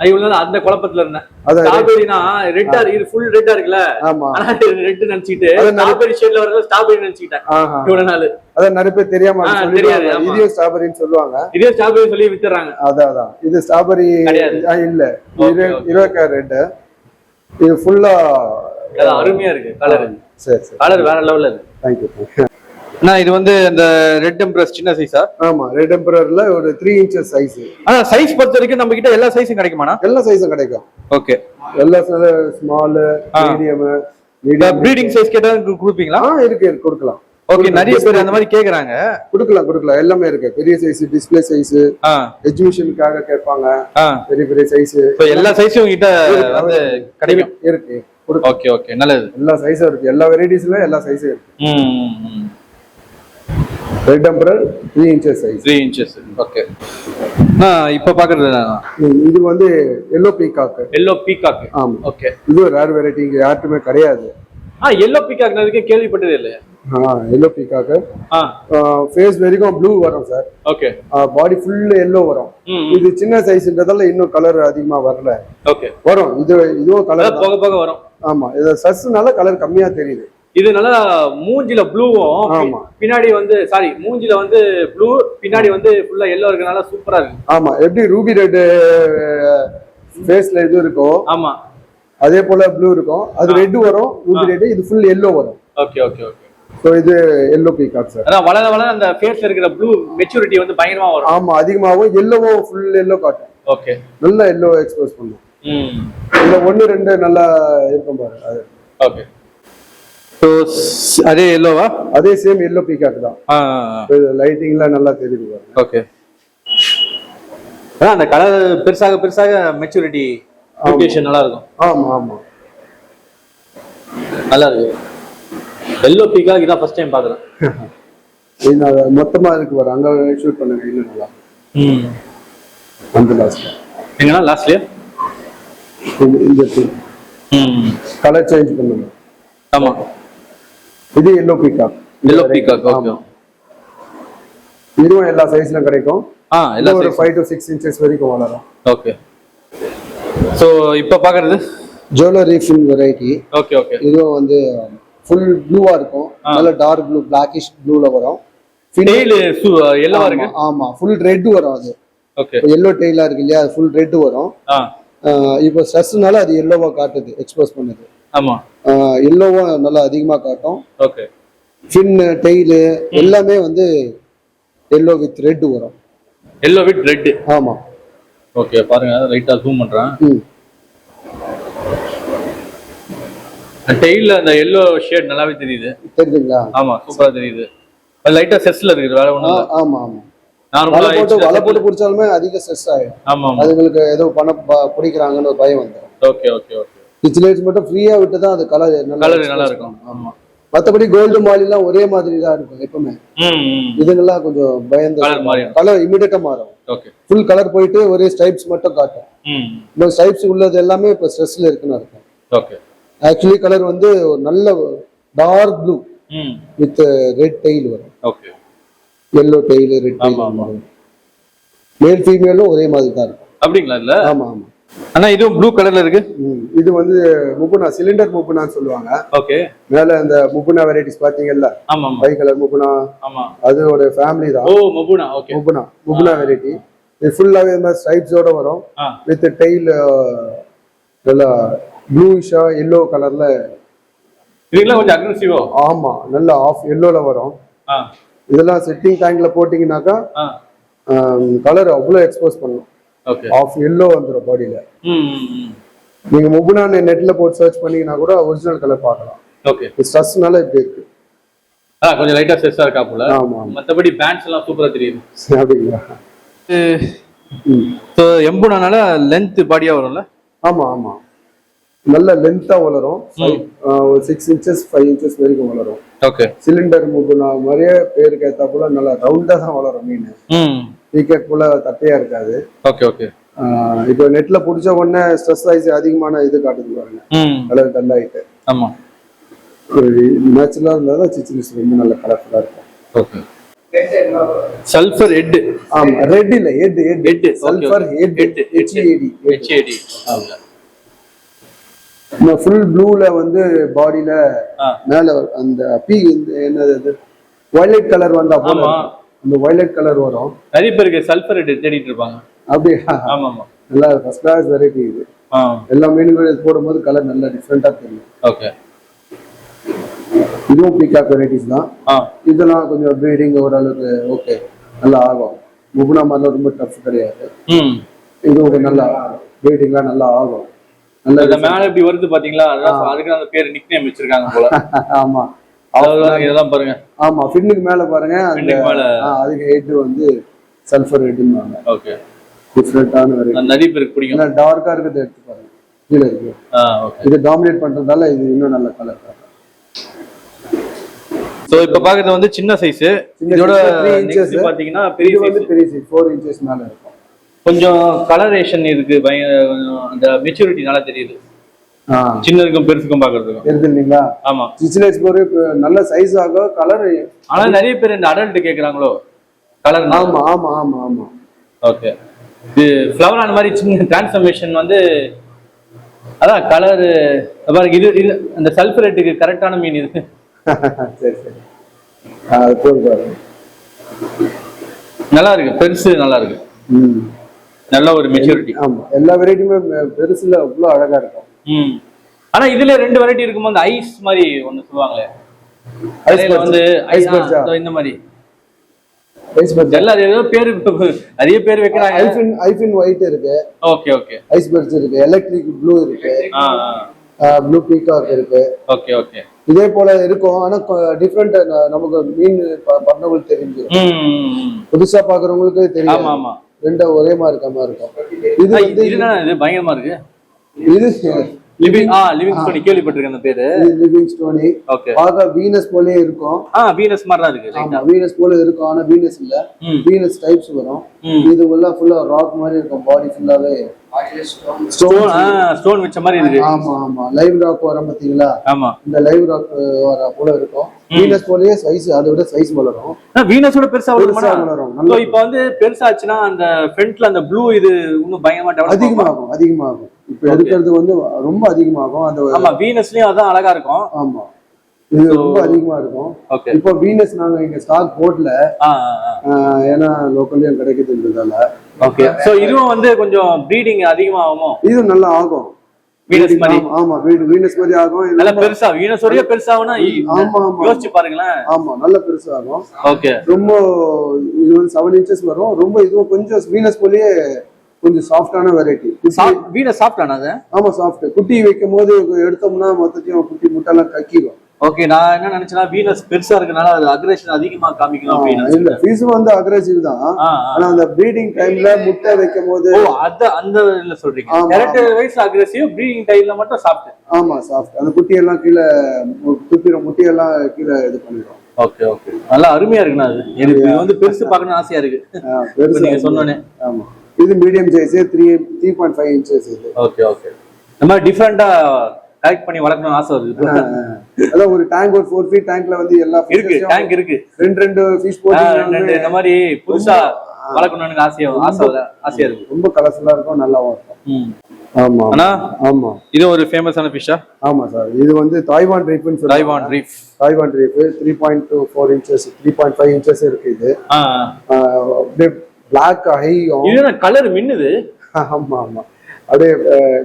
இவ்வளவு அந்த குழப்பத்துல இருந்தேன். ஸ்ட்ராபெரினா ரெட்டா இது ஃபுல் ரெட்டா இருக்குல்ல. ஆமா ஆனா ரெட் நினைச்சிட்டு ஸ்ட்ராபெரி ஷேட்ல வரது ஸ்ட்ராபெரி நினைச்சிட்டேன் இவ்வளவு நாள். அத நிறைய பேர் தெரியாம சொல்லிடுவாங்க. இது ஸ்ட்ராபெரின்னு சொல்லுவாங்க. இதே ஸ்ட்ராபெரி சொல்லி வித்துறாங்க. அதான் இது ஸ்ட்ராபெரி இல்ல. Eureka red. இது ஃபுல்லா அருமையா இருக்கு கலர். சரி சரி. கலர் வேற லெவல்ல இருக்கு. Thank you. இது வந்து அந்த ரெட் எம்பரர் சின்ன சைஸா? ஆமா ரெட் எம்பரர்ல ஒரு 3 inches சைஸ். ஆனா சைஸ் பொறுத்த வரைக்கும் நம்ம கிட்ட எல்லா சைஸும் கிடைக்குமாண்ணா? எல்லா சைஸும் கிடைக்கும். ஓகே. எல்லா ஸ்மால் மீடியம் ப்ரீடிங் சைஸ் கேட்டா கொடுப்பீங்களா? இருக்கு கொடுக்கலாம். ஓகே. நிறைய பேர் அந்த மாதிரி கேக்குறாங்க. கொடுக்கலாம் எல்லாமே இருக்கு. பெரிய சைஸ், டிஸ்ப்ளே சைஸ், எக்ஸிபிஷனுக்காக கேட்பாங்க. பெரிய பெரிய சைஸ். எல்லா சைஸும் உங்ககிட்ட வந்து கிடைக்கும். இருக்கு. ஓகே ஓகே நல்லது. எல்லா சைஸும் இருக்கு. எல்லா வெரைட்டிஸ்ல எல்லா சைஸும் இருக்கு. Red emperor 3 inches size. 3 inches. Okay. இப்ப பாக்குறது இது வந்து yellow peacock. ஆமா. ஓகே. இது ரேர் வெரைட்டி. இங்க யாருக்குமே கிடையாது. yellow peacock நான் கேள்விப்பட்டதே இல்ல. yellow peacock. ஃபேஸ் வரைக்கும் ப்ளூ வரும் sir. Okay. Body full yellow வரும். இது சின்ன சைஸ்ன்றதால இன்னும் கலர் அதிகமா வரல. ஓகே. வரும். இதுவும் கலர் போக போக வரும். ஆமா. இது சஸ்னால கலர் கம்மியா தெரியுது. இது நல்லா மூஞ்சில ப்ளூவும் பின்னாடி வந்து மூஞ்சில வந்து ப்ளூ பின்னாடி வந்து ஃபுல்லா yellow இருக்கனால சூப்பரா இருக்கு. ஆமா. எப்படி ரூபி ரெட் ஃபேஸ்ல இது இருக்கும். ஆமா. அதே போல ப்ளூ இருக்கும். அது ரெட் வரும். Ruby red. இது ஃபுல் yellow வரும். Okay okay okay. சோ இது yellow peacock சார். அதான் வளர அந்த ஃபேஸ்ல இருக்கிற ப்ளூ மெச்சூரிட்டி வந்து பயங்கரமா வரும். ஆமா அதிகமாவும் yellowவும் ஃபுல் yellow காட்டும். ஓகே. நல்லா yellow எக்ஸ்போஸ் பண்ணும். இல்ல 1 2 நல்லா இருக்கும் பாரு அது. ஓகே. சோ அதே yellowவா? அதே சேம் yellow peacock தான். லைட்டிங்ல நல்லா தெரியுது பாருங்க. ஓகே. அந்த கலர் பெருசாக மெச்சூரிட்டி லொகேஷன் நல்லா இருக்கும். ஆமா ஆமா நல்லா இருக்கு. yellow peacock இதான் ஃபர்ஸ்ட் டைம் பாக்குறேன். இது மொத்தமா இருக்கு பாரு. அங்க ஷூட் பண்ணுங்க இன்னும் நல்லா. அந்த லாஸ்ட்லயே இந்த கலர் சேஞ்ச் பண்ணுங்க. ஆமா. இது yellow peacock. ஓகே. இதுவும் எல்லா சைஸ்லயும் கிடைக்கும். எல்லா ஒரு 5 to 6 inches வரைக்கும் வளரும். ஓகே. சோ இப்ப பாக்குறது ஜோலோ ரீஃபின் வெரைட்டி. Okay okay. இதுவும் வந்து ஃபுல் ப்ளூவா இருக்கும், நல்ல டார்க் ப்ளூ பிளாக்கிஷ் ப்ளூல வரும். டெயில் எல்லோவா இருக்கு. ஆமா ஃபுல் ரெட் வரும். அது ஓகே எல்லோ டெய்லா இருக்கு இல்லையா, அது ஃபுல் ரெட் வரும். இப்போ ஸ்ட்ரெஸ்னால அது எல்லோவா காட்டுது, எக்ஸ்போஸ் பண்ணுது. ஆமா எல்லோவா நல்லா அதிகமா காட்டும். ஓகே ஃபின் டெய்லு எல்லாமே வந்து எல்லோ வித் ரெட் வரும். Yellow with red. ஆமா ஓகே பாருங்க, ரைட்டா ஜூம் பண்றேன். டெய்ல அந்த எல்லோ ஷேட் நல்லாவே தெரியுது. தெரியுதுங்களா? ஆமா சூப்பரா தெரியுது. லைட்டா செஸ்ல இருக்குது, வேற ஒண்ணும் இல்ல. ஆமா ஆமா நார்மலா வலை போட்டு பிடிச்சாலுமே அதிக ஸ்ட்ரெஸ் ஆயிடும். ஆமா அதுங்களுக்கு ஏதோ பணம் பிடிக்கிறாங்கன்னு ஒரு பயம் வந்துடும். Okay okay okay. Pitch lights மட்டும் ஃப்ரீயா விட்டு தான் அது கலர் நல்லா இருக்கும். ஆமா மற்றபடி கோல்டு மாலிலாம் ஒரே மாதிரி தான் இருக்கும் எப்பவுமே. இதுங்கெல்லாம் கொஞ்சம் பயந்து கலர் இமிடியேட்டா மாறும். ஓகே ஃபுல் கலர் போயிட்டு ஒரே ஸ்ட்ரைப்ஸ் மட்டும் காட்டும். இந்த ஸ்ட்ரைப்ஸ் உள்ளது எல்லாமே இப்போ ஸ்ட்ரெஸ்ல இருக்குன்னு இருக்கும். ஓகே ஆக்சுவலி கலர் வந்து ஒரு நல்ல dark blue with red tail வரும். Okay yellow tail red tail. Male ஃபீமேலும் ஒரே மாதிரி தான் இருக்கும். அப்படிங்களா? இல்ல ஆமா ஆமா. ஆனா இதுவும் ப்ளூ கலர்ல இருக்கு. இது வந்து முப்புனா, சிலிண்டர் முப்புனான்னு சொல்லுவாங்க. ஓகே மேல அந்த முப்புனா வெரைட்டிஸ் பாத்தீங்கல்ல, ஆமா பை கலர் முப்புனா. ஆமா அதோட ஃபேமிலி தான். ஓ முப்புனா. ஓகே முப்புனா வெரைட்டி. இது ஃபுல்லாவே இந்த மாதிரி ஸ்ட்ரைப்ஸோட வரும் வித் டெய்ல் நல்லா ப்ளூஷா எல்லோ கலர்ல. இதெல்லாம் கொஞ்சம் அக்ரெசிவா. ஆமா நல்ல ஆஃப் எல்லோல வரும். இதெல்லாம் செட்டிங் டேங்க்ல போட்டீங்கன்னாக்கா கலர் அவ்வளவு எக்ஸ்போஸ் பண்ணும். ஓகே ஆஃப் எல்லோ வந்துரும் பாடியில. நீங்க முபுனா நெட்ல போட்டு சர்ச் பண்ணீங்கன்னா கூட ஒரிஜினல் கலர் பார்க்கலாம். ஓகே ஸ்ட்ரெஸ்னால இப்படி இருக்கு. கொஞ்சம் லைட்டா ஸ்ட்ரெஸ்ஸா இருக்கா போல. ஆமா மத்தபடி பேண்ட்ஸ் எல்லாம் சூப்பரா தெரியுது. அப்படிங்களா? சோ எம்புனானால லெந்த் பாடியா வரும்ல. ஆமா ஆமா நல்ல லென்த்தா வளரும். 6 inches 5 inches வரைக்கும் வளரும். ஓகே சிலிண்டர் முபுனா மாதிரியே பேருக்கு ஏத்தா போல நல்லா ரவுண்டா தான் வளரும் மீன். விக்கெட் போல தட்டையா இருக்காது. Okay okay. இப்போ நெட்ல புடிச்ச உடனே ஸ்ட்ரெஸ் ஆயிடுச்சு, அதிகமான இது காட்டுது பாருங்க, கலர் டல் ஆயிட்டு. ஆமா நேச்சுரலா இருந்தா சிச்சிலிஸ் ரொம்ப நல்ல கலர்ஃபுல்லா இருக்கும். Okay sulphur head. ஆமா ரெட் இல்ல ஹெட் சல்ஃபர் ஹெட் HED. இந்த ஃபுல் ப்ளூல வந்து பாடியில மேல அந்த பி என்னது வயலட் கலர் வந்தா போல அந்த வயலட் கலர் வரும். நிறைய பேருக்கு சல்ஃபர் ஹெட் தேடிட்டு இருப்பாங்க. அப்படியே? ஆமா ஆமா நல்லா ஃபர்ஸ்ட் கிளாஸ் வெரைட்டி இது. எல்லா மீன்களும் போடும்போது கலர் நல்லா டிஃபரெண்டா தெரியும். ஓகே இதுவும் பீகாக் வெரைட்டிஸ் தான். இதெல்லாம் கொஞ்சம் ப்ரீடிங் ஓரளவுக்கு ஓகே நல்லா ஆகும். முகுனா மாதிரிலாம் ரொம்ப டஃப் கிடையாது. இதுவும் நல்லா ப்ரீடிங்லாம் நல்லா ஆகும். நல்ல மேல இப்படி வருது பாத்தீங்களா, அதுக்கு அந்த பேர் நிக் நேம் வச்சிருக்காங்க போல. ஆமா இதெல்லாம் பாருங்க. ஆமா ஃபின்னுக்கு மேல பாருங்க, அதுக்கு ஹெட் வந்து சல்ஃபர் ஹெட்னுவாங்க. ஓகே டிஃபரெண்டான வெரைட்டி. நிறைய பேருக்கு பிடிக்கும். டார்க்கா இருக்குது எடுத்து பாருங்க, கீழ இருக்கு. இது டாமினேட் பண்றதால இது இன்னும் நல்ல கலர். சோ இப்ப பாக்குறது வந்து சின்ன சைஸ். இதோட 3 inches பாத்தீங்கன்னா பெரிய சைஸ் 4 inches மேல இருக்கும். கொஞ்சம் கலரேஷன் இருக்கு, அந்த மெச்சூரிட்டி நல்லா தெரியுது. சின்னதுக்கும் பெருசுக்கும் பாக்குறதுக்கும் தெரியுது இல்லீங்களா? ஆமா சிச்சிலேஸ் ஒரு நல்ல சைஸ் ஆக கலர். ஆனா நிறைய பேர் இந்த அடல்ட் கேக்குறாங்களோ கலர். ஆமா ஆமா ஆமா ஆமா. ஓகே இது ஃப்ளவர் ஆன மாதிரி சின்ன டிரான்ஸ்ஃபர்மேஷன் வந்து அதான் கலர் பாருங்க. இது அந்த சல்ஃபரேட்டுக்கு கரெக்டான மீன் இது. சரி சரி நல்லா இருக்கு, பெருசு நல்லா இருக்கு, நல்ல ஒரு மெச்சூரிட்டி. ஆமா எல்லா வெரைட்டியுமே பெருசுல அவ்வளவு அழகா இருக்கும். ஆனா இதுல 2 வெரைட்டி இருக்கும்போது ஐஸ் மாதிரி ஒன்னு சொல்லுவாங்களே, ஐஸ்ல வந்து இந்த மாதிரி ஏதோ பேரு நிறைய பேர் வைக்கிறாங்க. ஐஃபின் ஒயிட் இருக்கு. Okay okay. ஐஸ்பர்ட்ஸ் இருக்கு, எலக்ட்ரிக் ப்ளூ இருக்கு, ப்ளூ பீகாக் இருக்கு. Okay okay. இதே போல இருக்கும். ஆனா டிஃபரெண்ட் நமக்கு மீன் பண்ணவங்களுக்கு தெரிஞ்சு, புதுசா பாக்குறவங்களுக்கு தெரியும். ஆமா ஆமா ரெண்டும் ஒரே மாதிரி இருக்க மாதிரி இருக்கும். இது வந்து இது பயங்கரமா இருக்கு. இது லிவிங் ஸ்டோனி கேள்விப்பட்டிருக்கேன் அந்த பேரு. Living stony. ஓகே பாக்க வீனஸ் போலயே இருக்கும். வீனஸ் மாதிரி தான் இருக்கு. ஆமா வீனஸ் போல இருக்கும், ஆனா வீனஸ் இல்ல, வீனஸ் டைப்ஸ் வரும். இது எல்லாம் ஃபுல்லா ராக் மாதிரி இருக்கும், பாடி ஃபுல்லாவே ஸ்டோன் வச்ச மாதிரி இருக்கு. ஆமா ஆமா லைவ் ராக் வர பாத்தீங்களா? ஆமா இந்த லைவ் ராக் வர போல இருக்கும். வீனஸ் போலயே சைஸ், அதை விட சைஸ் வளரும். வீனஸோட பெருசா வளரும். சோ இப்போ வந்து பெருசாச்சுன்னா அந்த ஃப்ரண்ட்ல அந்த ப்ளூ இது இன்னும் பயங்கரமா டெவலப் அதிகமாகும். இப்ப எடுக்கிறது வந்து ரொம்ப அதிகமாகும். அந்த ஆமா வீனஸ்லயும் அதான் அழகா இருக்கும். ஆமா இது ரொம்ப அதிகமா இருக்கும். இப்போ வீனஸ் நாங்க இங்க ஸ்டாக் போடல, ஏன்னா லோக்கல்லயும் கிடைக்குதுன்றதால. ஓகே, சோ இதுவும் வந்து கொஞ்சம் ப்ரீடிங் அதிகமா ஆகுமோ? இது நல்லா ஆகும், வீனஸ் மாதிரி. ஆமா, வீனஸ் மாதிரி ஆகும். நல்ல பெருசா, வீனஸோட பெருசாவுனா யோசிச்சு பாருங்களேன். ஆமா, நல்ல பெருசாகும். ஓகே, ரொம்ப இது வந்து 7 inches வரும். ரொம்ப இதுவும் கொஞ்சம் வீனஸ் போலயே கொஞ்சம் சாஃப்டான வெரைட்டி. வீனஸ் சாஃப்டானா அது? ஆமா, சாஃப்ட். குட்டி வைக்கும் போது எடுத்தோம்னா மொத்தத்தையும் குட்டி முட்டெல்லாம் கக்கிடும். ஓகே, நான் என்ன நினைச்சேன்னா வீனஸ் பெருசா இருக்கனால அது அக்ரெஷன் அதிகமா காமிக்கணும் அப்படின்னு. இல்ல, ஃபிஷ் வந்து அக்ரெசிவ் தான். ஆனா அந்த ப்ரீடிங் டைம்ல முட்டை வைக்கும் போது அந்த இல்ல சொல்றீங்க. கேரக்டர் வைஸ் அக்ரெசிவ், ப்ரீடிங் டைம்ல மட்டும் சாஃப்ட். ஆமா, சாஃப்ட். அந்த குட்டி எல்லாம் கீழே துப்பிர முட்டி எல்லாம் கீழே இது பண்ணிடும். ஓகே ஓகே, நல்லா அருமையா இருக்குண்ணா. அது எனக்கு வந்து பெருசு பார்க்கணும்னு ஆசையா இருக்கு நீங்க சொன்னோனே. ஆமா, இது மீடியம் சைஸ் 3.5 inches இது. ஓகே ஓகே, இந்த மாதிரி டிஃபரெண்டா கலெக்ட் பண்ணி வளர்க்கணும்னு ஆசை வருது. அதான் ஒரு டேங்க், ஒரு 4 feet டேங்க்ல வந்து எல்லா இருக்கு, டேங்க் இருக்கு, ரெண்டு ஃபிஷ் போட்டு இந்த மாதிரி புதுசா வளர்க்கணும்னு ஆசையா இருக்கு. ரொம்ப கலர்ஃபுல்லா இருக்கும், நல்லாவும் இருக்கும். ஆமா அண்ணா, ஆமா, இது ஒரு ஃபேமஸான ஃபிஷ்ஷா? ஆமா சார், இது வந்து தாய்வான் ரீஃப்னு சொல்லுவாங்க. தாய்வான் ரீஃப் 3.4 inches 3.5 inches இருக்கு. இது அப்படியே பிளாக் ஹை, இது கலர் மின்னுது. ஆமா ஆமா, அப்படியே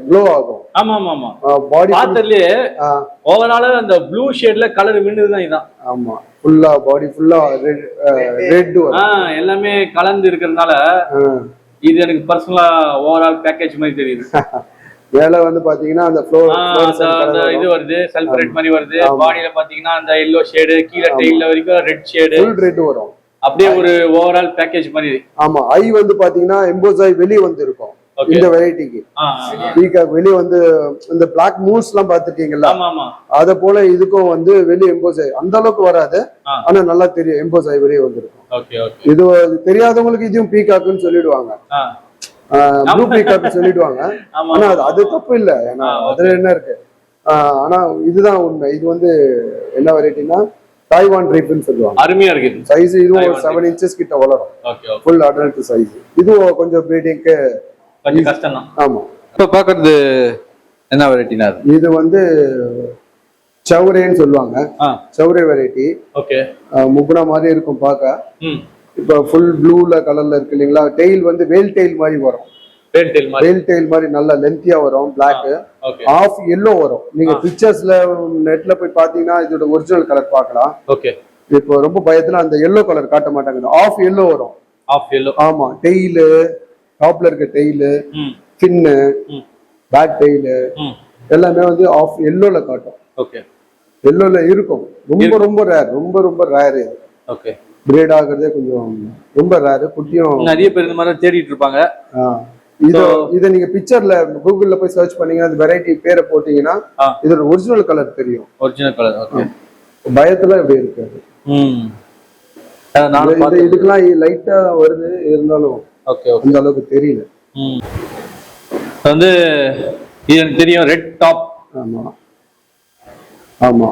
க்ளோ ஆகும். ஆமா ஆமா ஆமா, பாடி பாத்தர்லயே ஓவரால அந்த ப்ளூ ஷேட்ல கலர் மின்னுதுதான் இதான். ஆமா, ஃபுல்லா பாடி ஃபுல்லா ரெட் எல்லாமே கலந்து இருக்கிறதுனால இது எனக்கு பர்சனலா ஓவரால் பேக்கேஜ் மாதிரி தெரியுது. மேல வந்து பாத்தீங்கன்னா அந்த இது வருது, சல்பரேட் மாதிரி வருது. பாடியில பாத்தீங்கன்னா அந்த எல்லோ ஷேடு, கீழே டெயில்ல வரைக்கும் ரெட் ஷேடு, ஃபுல் ரெட் வரும். அப்படியே ஒரு ஓவரால் பேக்கேஜ் மாதிரி. ஆமா, ஐ வந்து பாத்தீங்கன்னா எம்போஸ் ஐ வெளிய வந்து இருக்கும் இந்த வெரைட்டிக்கு. பீகாக் வெளிய வந்து இந்த பிளாக் மூஸ் எல்லாம் பாத்துருக்கீங்களா, அத போல இதுக்கும் வந்து வெளிய எம்போஸ் ஐ அந்த அளவுக்கு வராது, ஆனா நல்லா தெரியும் எம்போஸ் ஐ வெளிய வந்துருக்கும். இது தெரியாதவங்களுக்கு இதுவும் பீகாக்னு சொல்லிடுவாங்க, ப்ளூ பீகாக் சொல்லிடுவாங்க. ஆனா அது தப்பு இல்ல, ஏன்னா அதுல என்ன இருக்கு. ஆனா இதுதான் உண்மை. இது வந்து என்ன வெரைட்டினா தாய்வான் ரீஃப்னு சொல்லுவாங்க. அருமையா இருக்கு சைஸ். இதுவும் ஒரு 7 inches கிட்ட வளரும், ஃபுல் அடல்ட் சைஸ். இதுவும் கொஞ்சம் ப்ரீடிங்க்கு கொஞ்சம் கஷ்டம் தான். ஆமா. இப்ப பாக்குறது என்ன வெரைட்டினா? இது வந்து சௌரேன்னு சொல்லுவாங்க, சௌரே வெரைட்டி. ஓகே, முகுனா மாதிரி இருக்கும் பாக்க. இப்ப ஃபுல் ப்ளூல கலர்ல இருக்கு இல்லீங்களா. டெயில் வந்து வேல் டெயில் மாதிரி வரும், வேல் டெயில் மாதிரி நல்ல லென்த்தியா வரும். பிளாக் ஆஃப் எல்லோ வரும். நீங்க பிக்சர்ஸ்ல நெட்ல போய் பாத்தீங்கன்னா இதோட ஒரிஜினல் கலர் பார்க்கலாம். ஓகே, இப்போ ரொம்ப பயத்துல அந்த எல்லோ கலர் காட்ட மாட்டாங்க, ஆஃப் எல்லோ வரும். ஆஃப் எல்லோ, ஆமா. டெயில், டாப்ல இருக்க டெயில், ஃபின்னு, பேக் டெயில் எல்லாமே வந்து ஆஃப் எல்லோல காட்டும். ஓகே, எல்லோல இருக்கும். ரொம்ப ரொம்ப ரேர், ரொம்ப ரொம்ப ரேர். இது ஓகே, பிரேட் ஆகுறதே கொஞ்சம் ரொம்ப ரேர். குட்டியும் நிறைய பேர் இந்த மாதிரி தேடிட்டு இருப்பாங்க. இத நீங்க பிக்சர்ல கூகுள்ல போய் சர்ச் பண்ணீங்கன்னா அந்த வெரைட்டி பேரை போட்டீங்கன்னா இதோட ஒரிஜினல் கலர் தெரியும். Original colour. ஓகே, பயத்துல இப்படி இருக்காது. இதுக்கெல்லாம் லைட்டா வருது இருந்தாலும் அந்த அளவுக்கு தெரியல. வந்து இது எனக்கு தெரியும், ரெட் டாப். ஆமா ஆமா,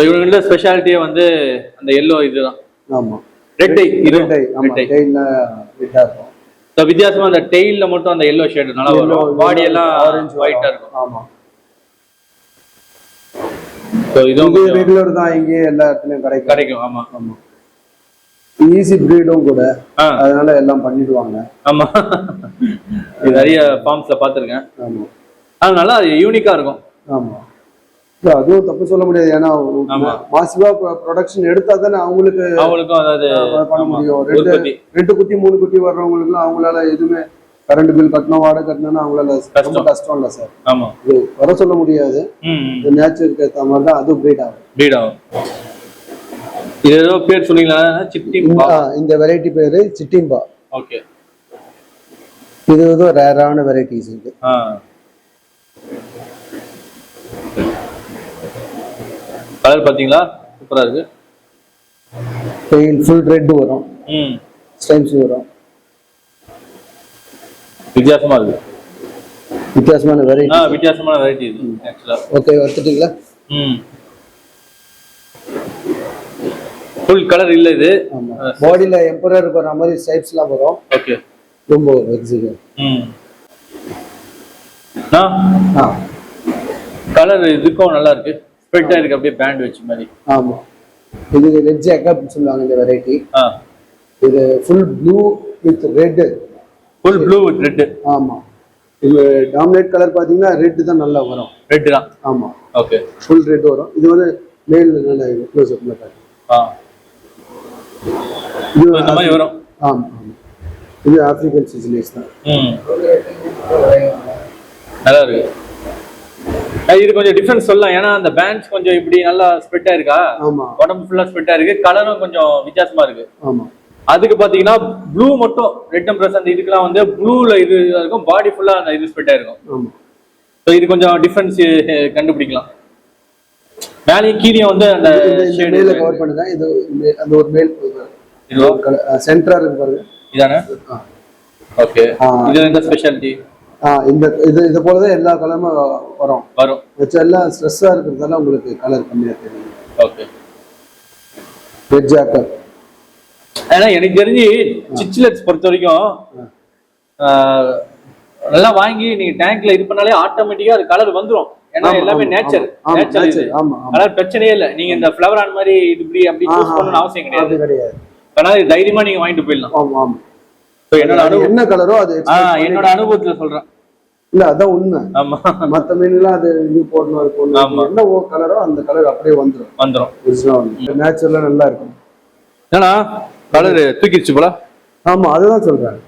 இவங்களோட ஸ்பெஷாலிட்டியே வந்து அந்த எல்லோ இதுதான். ஆமா, ரெட் டை. ஆமா, டெயில்ல ரெட்டா இருக்கும். வித்தியாசமா அந்த டெயில்ல மட்டும் அந்த எல்லோ ஷேட் நல்லா வரும், பாடி எல்லாம் ஆரஞ்சு ஒயிட்டா இருக்கும். ஆமா, இது ரெகுலர் தான், இங்கே எல்லா இடத்துலயும் கிடைக்கும். ஆமா ஆமா, ஈஸி பிரீடும் கூட, அதனால எல்லாம் பண்ணிடுவாங்க. ஆமா, நிறைய ஃபார்ம்ஸ்ல பாத்துருக்கேன். ஆமா, அதனால அது யூனிக்கா இருக்கும். ஆமா, அதுவும் தப்பு சொல்ல முடியாது, ஏன்னா மாசிவா ப்ரொடக்ஷன் எடுத்தா தானே அவங்களுக்கும் அதாவது பண்ண முடியும். 2 குட்டி 3 குட்டி வர்றவங்களுக்கு அவங்களால எதுவுமே கரண்ட் பில் கட்டணும், வாடகை கட்டணும்னு அவங்களால ரொம்ப கஷ்டம் இல்ல சார். ஆமா, இது வர சொல்ல முடியாது. நேச்சருக்கு ஏற்ற மாதிரி தான் அதுவும் பிரீட் ஆகும். இது ஏதோ பேர் சொன்னீங்களா? சிட்டிம்பா. இந்த வெரைட்டி பேரு சிட்டிம்பா. ஓகே, இது ஏதோ ரேரான வெரைட்டிஸ் இது. கலர் பாத்தீங்களா, சூப்பரா இருக்கு. டெயில் ஃபுல் ரெட் வரும், ஸ்ட்ரைப்ஸ் வரும். வித்தியாசமா இருக்கு, வித்தியாசமான வெரைட்டி. வித்தியாசமான வெரைட்டி இது ஆக்சுவலா. ஓகே, எடுத்துட்டீங்களா? ஃபுல் கலர் இல்ல இது. ஆமா, பாடியில எம்பரர் வர மாதிரி ஸ்ட்ரைப்ஸ்லாம் வரும். ஓகே, ரொம்ப எக்ஸிக்யூட். கலர் இதுக்கும் நல்லா இருக்கு. ஸ்ப்ரெட்டா இருக்கு அப்படியே பேண்ட் வச்ச மாதிரி. ஆமா, இது ரெட் ஜேக்கப் சொல்லுவாங்க இந்த வெரைட்டி. இது full blue with red. Full blue with red. ஆமா, இது டாமினேட் கலர் பாத்தீங்கன்னா ரெட் தான் நல்லா வரும். ரெட் தான். ஆமா, ஓகே. ஃபுல் ரெட் வரும். இது வந்து மேல் நல்ல க்ளோஸ் அப்ல பாருங்க. இது இந்த மாதிரி வரும். ஆமா ஆமா, இது ஆப்பிரிக்கன் சிசிலிஸ் தான். நல்லா இருக்கு. இது கொஞ்சம் டிஃபரன்ஸ் சொல்லலாம். ஏன்னா அந்த பேண்ட்ஸ் கொஞ்சம் இப்படி நல்லா ஸ்ப்ரெட்டா இருக்கா. ஆமா, உடம்பு ஃபுல்லா ஸ்ப்ரெட்டா இருக்கு. கலரும் கொஞ்சம் வித்தியாசமா இருக்கு. ஆமா, அதுக்கு பாத்தீங்கன்னா ப்ளூ மட்டும் ரெட் அண்ட் அந்த இதுக்கெல்லாம் வந்து ப்ளூல இது இருக்கும், பாடி ஃபுல்லா அந்த இது ஸ்ப்ரெட்டா இருக்கும். ஆமா, ஸோ இது கொஞ்சம் டிஃபரன்ஸ் கண்டுபிடிக்கலாம். மேலேயும் கீழே வந்து அந்த மேல கவர் பண்ணுங்க. இது அந்த ஒரு மேல் இது சென்டரா இருக்கு பாருங்க. இதானே? ஓகே. இது என்ன ஸ்பெஷாலிட்டி? இந்த இது போல தான் எல்லா கலருமே வரும். வச்ச எல்லாம் ஸ்ட்ரெஸ்ஸா இருக்கிறதால உங்களுக்கு கலர் கம்மியா தெரியும். ஓகே. ரெட் ஜாக்கர். ஏன்னா எனக்கு தெரிஞ்சு சிச்லெட்ஸ் பொறுத்த வரைக்கும் நல்லா வாங்கி நீங்க டேங்க்ல இது பண்ணாலே ஆட்டோமேட்டிக்கா அது கலர் வந்துரும். ஏன்னா எல்லாமே நேச்சர். கலர் பிரச்சனையே இல்லை. நீங்க இந்த ஃப்ளவர் ஆன் மாதிரி இது இப்படி அப்படி சூஸ் பண்ணணும்னு அவசியம் கிடையாது. அதனால தைரியமா நீங்க வாங்கிட்டு போயிடலாம். ஆமா ஆமா. என்னோட அனுபவம் என்ன கலரோ அது என்னோட அனுபவத்துல சொல்றேன். இல்ல அதான் உண்மை. ஆமா, மத்த மீன்லாம் அது இது போடணும் அது போடணும், என்ன கலரோ அந்த கலர் அப்படியே வந்துரும். நேச்சுரலா நல்லா இருக்கும். ஏன்னா கலர் தூக்கிடுச்சு போல. ஆமா, அதுதான் சொல்றேன்.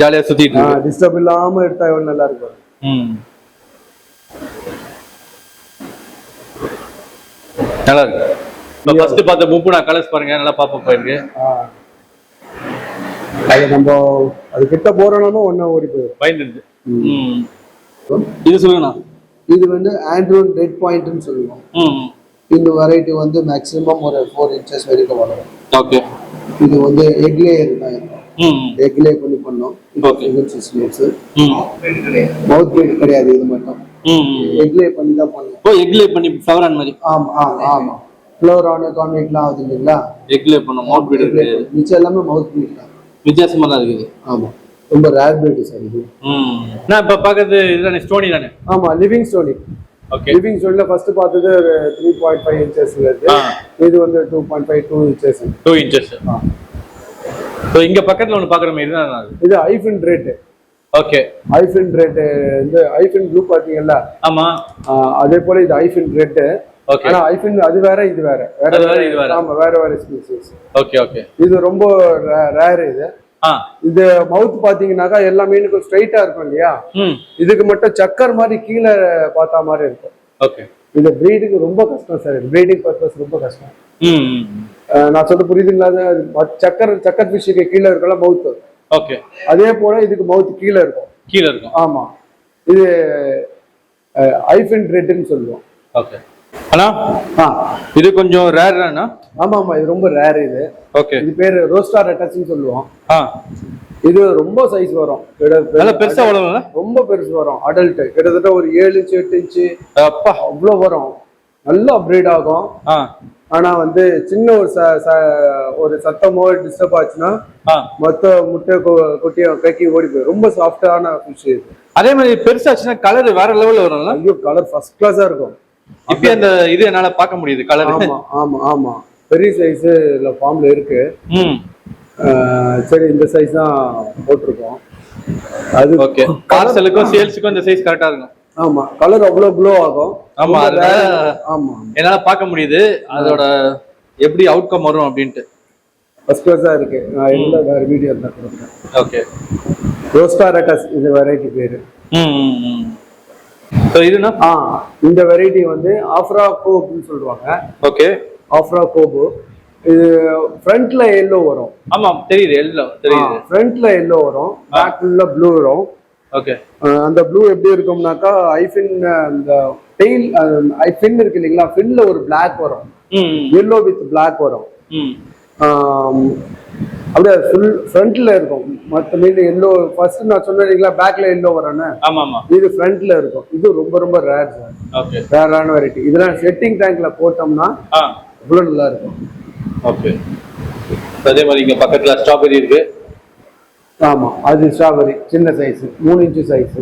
ஜாலியா சுத்திட்டு டிஸ்டர்ப் இல்லாம எடுத்தா எவ்வளவு நல்லா இருக்கும். நல்லா இருக்கு. ஃபர்ஸ்ட் பார்த்த முப்புனா கலர்ஸ் பாருங்க, நல்லா பாப்பா போயிருக்கு. அது நம்ம அது கிட்ட போறோம்னா ஒண்ணா ஓடி போயிடும். பயந்துருது. இது சொல்லுங்கண்ணா. இது வந்து ஆண்ட்ரோன் ரெட் பாயிண்ட்னு சொல்லுவோம். இந்த வெரைட்டி வந்து மேக்ஸிமம் ஒரு 4 inches வரைக்கும் வரும். ஓகே. இது வந்து எக் லேயர் தான். எக் லே பண்ணோம். ஓகே. மவுத் பீட் கிடையாது, இது மட்டும் எக் லே பண்ணி தான் பண்ணுவோம். ஓ, எக் லே பண்ணி ஃப்ளவர் ஆன் மாதிரி. ஆமா ஆமா ஆமா, ஃப்ளவர் ஆன் கான்வெக்ட்லாம் ஆகுது இல்லைங்களா, எக் லே பண்ணோம். மவுத் பீட் கிடையாது, மிச்சம் எல்லாமே மவுத் பீட் தான். வித்தியாசமா தான் இருக்குது. ஆமா, ரொம்ப ரேர் பீட் சார் இது. நான் இப்ப பாக்குறது இதுதானே, ஸ்டோனி தானே? ஆமா, லிவிங் ஸ்டோனி. ஓகே. லிவிங் ஸ்டோனில ஃபர்ஸ்ட் பார்த்தது ஒரு 3.5 inches இருக்கு. இது வந்து 2.5 inches. 2 inches. சோ இங்க பக்கத்துல ஒன்னு பாக்குற மாதிரி தான் இது ஐஃபின் ரெட். ஓகே. ஐஃபின் ரெட், இந்த ஐஃபின் ப்ளூ பாத்தீங்கல்ல? ஆமா, அதே போல இது ஐஃபின் ரெட். ஓகே. ஆனா ஐஃபின் அது வேற, இது வேற. இது வேற. ஆமா, வேற ஸ்பீசிஸ். Okay okay. இது ரொம்ப ரேர் இது. இது மவுத் பாத்தீங்கன்னாக்கா எல்லா மீனுக்கும் ஸ்ட்ரைட்டா இருக்கும் இல்லையா, இதுக்கு மட்டும் சக்கர் மாதிரி கீழே பார்த்தா மாதிரி இருக்கும். ஓகே. இந்த பிரீடிங் ரொம்ப கஷ்டம் சார். பிரீடிங் பர்பஸ் ரொம்ப கஷ்டம். நான் சொல்ல புரியுதுங்களா? சக்கர் ஃபிஷ்ஷுக்கு கீழே இருக்கல மவுத். ஓகே. அதே போல இதுக்கு மவுத் கீழே இருக்கும். ஆமா, இது ஐஃபின் ரெட்னு சொல்லுவோம். ஓகே. ஆனா இது கொஞ்சம் ரேர் தானா? ஆமா ஆமா, இது ரொம்ப ரேர் இது. ஓகே. இது பேரு ரோஸ்டா ரெட்டஸ்னு சொல்லுவோம். இது ரொம்ப சைஸ் வரும். நல்ல பெருசா வளரும். ரொம்ப பெருசு வரும். அடல்ட் கிட்டத்தட்ட ஒரு 7 inch 8 inch அப்பா அவ்வளவு வரும். நல்லா பிரீட் ஆகும். ஆனா வந்து சின்ன ஒரு சத்தமோ டிஸ்டர்ப் ஆச்சுன்னா மொத்த முட்டை கொட்டியும் கக்கி ஓடி போய். ரொம்ப சாஃப்டான ஃபிஷ் இது. அதே மாதிரி பெருசாச்சுன்னா கலர் வேற லெவல்ல வரும். ஐயோ, கலர் ஃபர்ஸ்ட் கிளாஸா இருக்கும். இப்ப அந்த இது என்னால பார்க்க முடியுது கலர். ஆமா ஆமா ஆமா, பெரிய சைஸ் ஃபார்ம்ல இருக்கு. சரி, இந்த சைஸ் தான் போட்டிருக்கோம். அது ஓகே. பார்சலுக்கும் சேல்ஸுக்கும் இந்த சைஸ் கரெக்டா இருக்கும். ஆமா, கலர் அவ்வளவு க்ளோ ஆகும். ஆமா, ஆமா, என்னால பார்க்க முடியுது அதோட எப்படி அவுட்கம் வரும் அப்படின்ட்டு. ஃபர்ஸ்ட் கிளாஸா இருக்கு. நான் எல்லா வேற வீடியோ தான் கொடுத்தேன். ஓகே. ரோஸ்டா ரெட்டஸ் இது வெரைட்டி பேரு. சோ இதுனா இந்த வெரைட்டி வந்து ஆஃப்ரா கோப்னு சொல்லுவாங்க. ஓகே. ஆஃப்ரா கோப். இது ஃப்ரண்ட்ல எல்லோ வரும். ஆமா, தெரியுது. எல்லோ தெரியுது. ஃப்ரண்ட்ல எல்லோ வரும், பேக்ல ப்ளூ வரும். ஓகே. அந்த ப்ளூ எப்படி இருக்கும்னாக்கா ஐஃபின் அந்த டெயில் ஐஃபின் இருக்கு இல்லைங்களா, ஃபின்ல ஒரு பிளாக் வரும். எல்லோ வித் பிளாக் வரும். அப்படியே ஃபுல் ஃப்ரண்ட்ல இருக்கும். மற்ற மீன் எல்லோ ஃபர்ஸ்ட் நான் சொன்னீங்களா பேக்ல எல்லோ வரேன்னு. ஆமா ஆமா, இது ஃப்ரண்ட்ல இருக்கும். இது ரொம்ப ரொம்ப ரேர் சார். ஓகே. ரேரான வெரைட்டி. இதெல்லாம் செட்டிங் டேங்க்ல போட்டோம்னா அவ்வளவு நல்லா இருக்கும். ஓகே. அதே மாதிரி இங்க பக்கத்துல ஸ்ட்ராபெரி இருக்கு. ஆமா, அது ஸ்ட்ராபெரி சின்ன சைஸ் 3 இன்ச்சு சைஸ்.